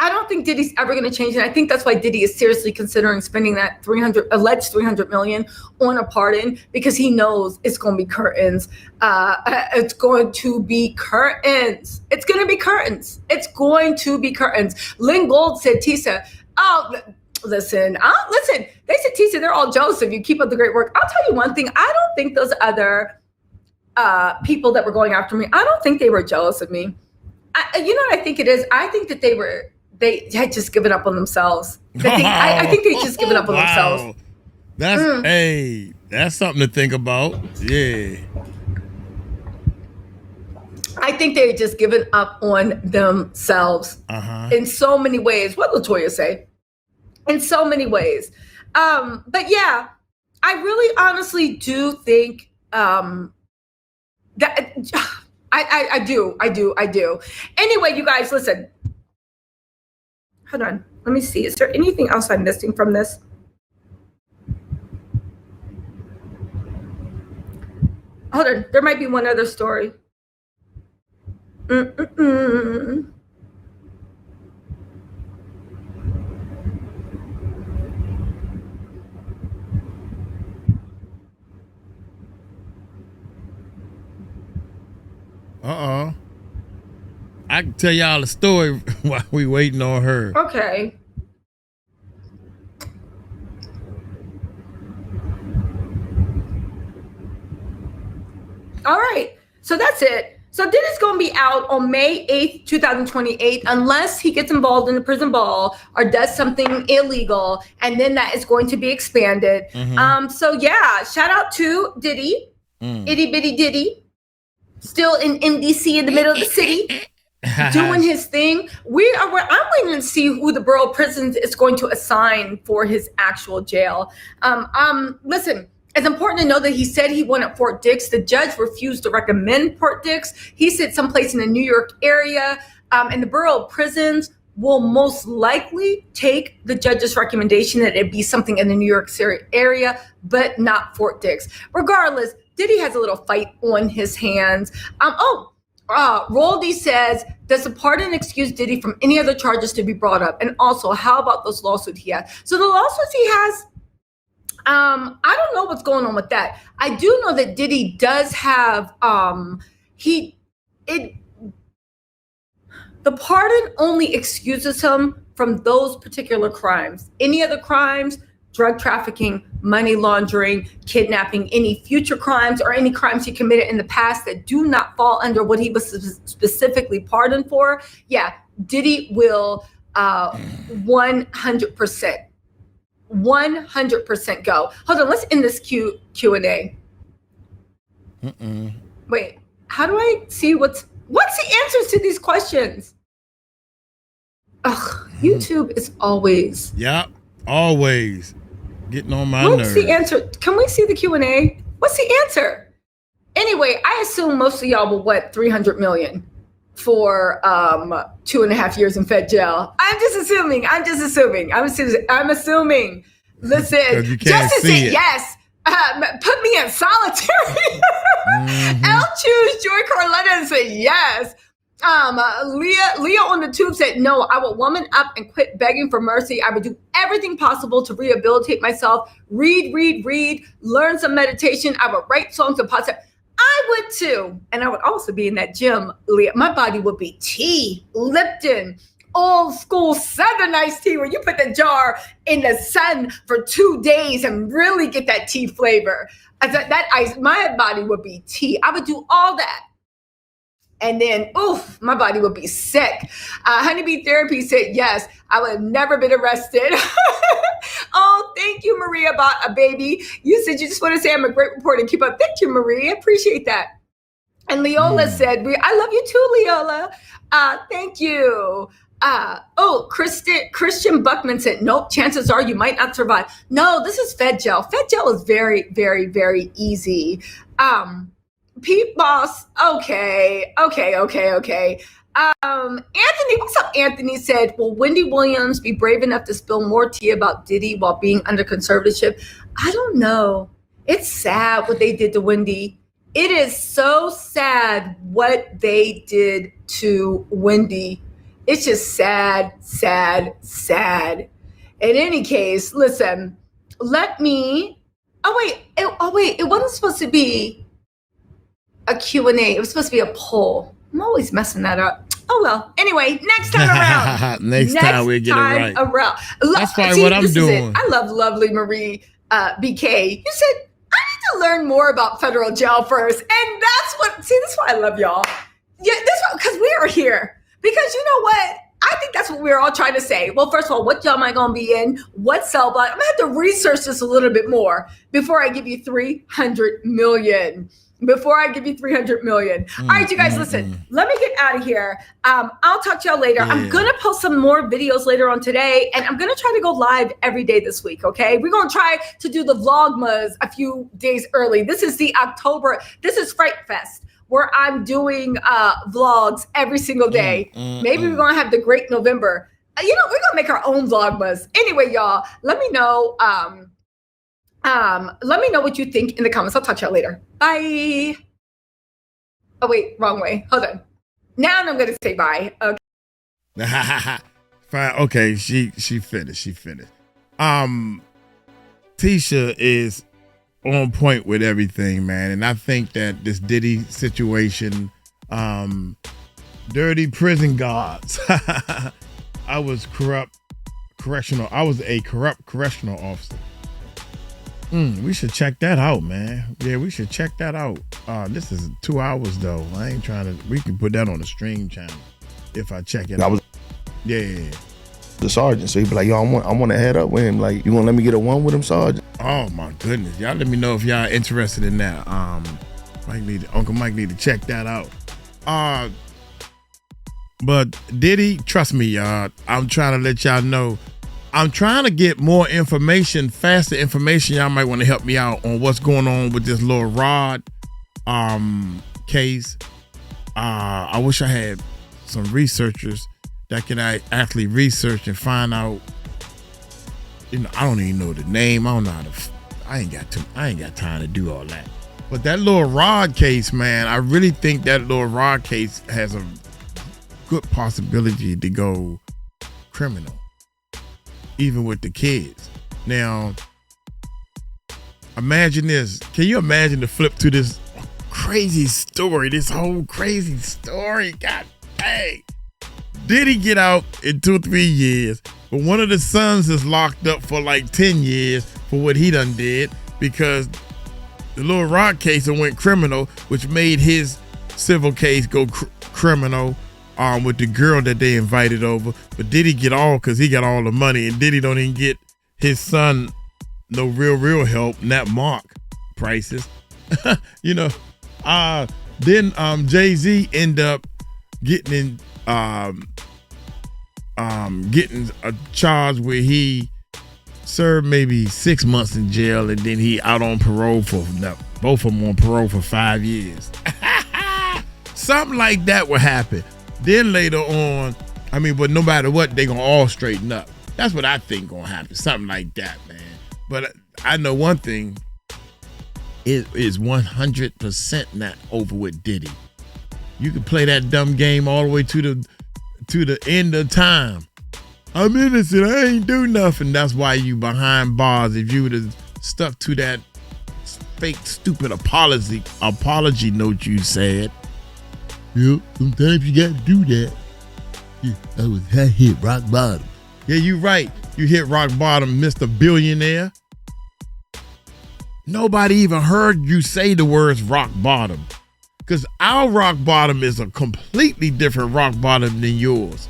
I don't think Diddy's ever going to change. And I think that's why Diddy is seriously considering spending that alleged $300 million on a pardon, because he knows it's going to be curtains. It's going to be curtains. It's going to be curtains. It's going to be curtains. Lynn Gold said, Tisa, listen. They said, Tisa, they're all jealous of you. Keep up the great work. I'll tell you one thing. I don't think those other people that were going after me, I don't think they were jealous of me. You know what I think it is? I think that they had just given up on themselves. I think they just given up on themselves. That's something to think about. Yeah. I think they just given up on themselves in so many ways. What LaToya say? In so many ways. But yeah, I really honestly do think that I do. Anyway, you guys, listen. Hold on. Let me see. Is there anything else I'm missing from this? Hold on. There might be one other story. I can tell y'all a story while we waiting on her. Okay. All right. So that's it. So Diddy's going to be out on May 8th, 2028, unless he gets involved in the prison ball or does something illegal. And then that is going to be expanded. So yeah, shout out to Diddy, itty bitty Diddy, still in MDC in the middle of the city. Doing his thing. I'm waiting to see who the borough of prisons is going to assign for his actual jail. Listen, it's important to know that he said he wanted Fort Dix. The judge refused to recommend Fort Dix. He said someplace in the New York area, and the borough of prisons will most likely take the judge's recommendation that it be something in the New York City area, but not Fort Dix. Regardless, Diddy has a little fight on his hands. Roldy says, does the pardon excuse Diddy from any other charges to be brought up? And also, how about those lawsuits he has? So the lawsuits he has, I don't know what's going on with that. I do know that Diddy does have, the pardon only excuses him from those particular crimes. Any other crimes, drug trafficking, money laundering, kidnapping, any future crimes or any crimes he committed in the past that do not fall under what he was specifically pardoned for, yeah, Diddy will 100% go. Hold on, let's end this Q&A. Wait, how do I see what's the answers to these questions? YouTube is always. Yep, always. Getting on my nerves. What's the answer? Can we see the Q&A? What's the answer? Anyway, I assume most of y'all will want $300 million for 2.5 years in Fed jail. I'm assuming. Listen, Justice said yes. Put me in solitary. L choose Joy Carletta said yes. Leah on the tube said, no, I will woman up and quit begging for mercy. I would do everything possible to rehabilitate myself. Read, learn some meditation. I would write songs and podcasts. I would too. And I would also be in that gym, Leah. My body would be tea, Lipton, old school Southern iced tea where you put the jar in the sun for 2 days and really get that tea flavor. That ice, my body would be tea. I would do all that. And then, oof, my body would be sick. Honeybee Therapy said, yes, I would have never been arrested. Oh, thank you, Maria, about a baby. You said you just want to say I'm a great reporter and keep up. Thank you, Maria. Appreciate that. And Leola said, I love you too, Leola. Thank you. Christian Buckman said, nope, chances are you might not survive. No, this is Fed Gel. Fed Gel is very, very, very easy. Pete Boss, okay. Anthony, what's up? Anthony said, will Wendy Williams be brave enough to spill more tea about Diddy while being under conservatorship? I don't know. It's sad what they did to Wendy. It is so sad what they did to Wendy. It's just sad. In any case, listen, it wasn't supposed to be a Q&A. It was supposed to be a poll. I'm always messing that up. Oh, well. Anyway, next time around. next time we get it right. That's probably what I'm doing. I love lovely Marie BK. You said, I need to learn more about federal jail first. And that's why I love y'all. Yeah, because we are here. Because you know what? I think that's what we're all trying to say. Well, first of all, what jail am I going to be in? What cell block? I'm going to have to research this a little bit more before I give you 300 million. All right, you guys, listen, let me get out of here. I'll talk to y'all later. Yeah. I'm going to post some more videos later on today, and I'm going to try to go live every day this week, okay? We're going to try to do the Vlogmas a few days early. This is Fright Fest, where I'm doing vlogs every single day. Maybe we're going to have the Great November. We're going to make our own Vlogmas. Anyway, y'all, let me know. Let me know what you think in the comments. I'll talk to y'all later. Bye. Oh, wait, wrong way. Hold on. Now I'm going to say bye. Okay. Fine. Okay, she finished. Tisha is on point with everything, man. And I think that this Diddy situation, dirty prison guards. I was a corrupt correctional officer. We should check that out, man. Yeah, we should check that out. This is 2 hours though. I ain't trying to. We can put that on the stream channel if I check it out. Yeah. The sergeant, so he'd be like, yo, I want to head up with him. Like, you want to let me get a one with him, sergeant? Oh my goodness, y'all let me know if y'all interested in that. Uncle Mike need to check that out. But Diddy, trust me, y'all. I'm trying to let y'all know. I'm trying to get more information, faster information. Y'all might want to help me out on what's going on with this little Rod case. I wish I had some researchers that can actually research and find out. I don't even know the name. I don't know how to. I ain't got time to do all that. But that little Rod case, man, I really think that little Rod case has a good possibility to go criminal, even with the kids. Now, imagine this. Can you imagine the flip to this crazy story? This whole crazy story. God dang. Did he get out in 2 or 3 years? But one of the sons is locked up for like 10 years for what he done did, because the little Rod case went criminal, which made his civil case go criminal with the girl that they invited over. But Diddy get all because he got all the money, and Diddy don't even get his son no real help, not Mark prices. Then Jay-Z end up getting getting a charge where he served maybe 6 months in jail, and then he out on parole both of them on parole for 5 years. Something like that will happen. Then later on, but no matter what, they gonna all straighten up. That's what I think gonna happen. Something like that, man. But I know one thing, it is 100% not over with Diddy. You can play that dumb game all the way to the end of time. I'm innocent, I ain't do nothing. That's why you behind bars. If you would have stuck to that fake, stupid apology note you said. Yep, sometimes you gotta do that. I hit rock bottom. Yeah, you right. You hit rock bottom, Mr. Billionaire. Nobody even heard you say the words rock bottom. Because our rock bottom is a completely different rock bottom than yours.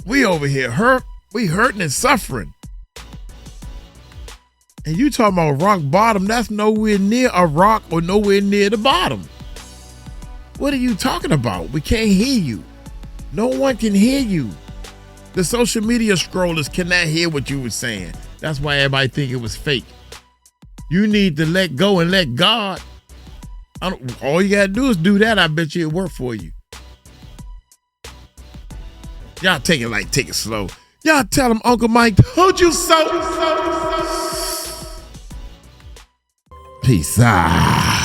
We over here hurt. We hurting and suffering. And you talking about rock bottom, that's nowhere near a rock or nowhere near the bottom. What are you talking about? We can't hear you. No one can hear you. The social media scrollers cannot hear what you were saying. That's why everybody think it was fake. You need to let go and let God. All you gotta do is do that. I bet you it work for you. Y'all take it slow. Y'all tell him Uncle Mike told you so. Peace out.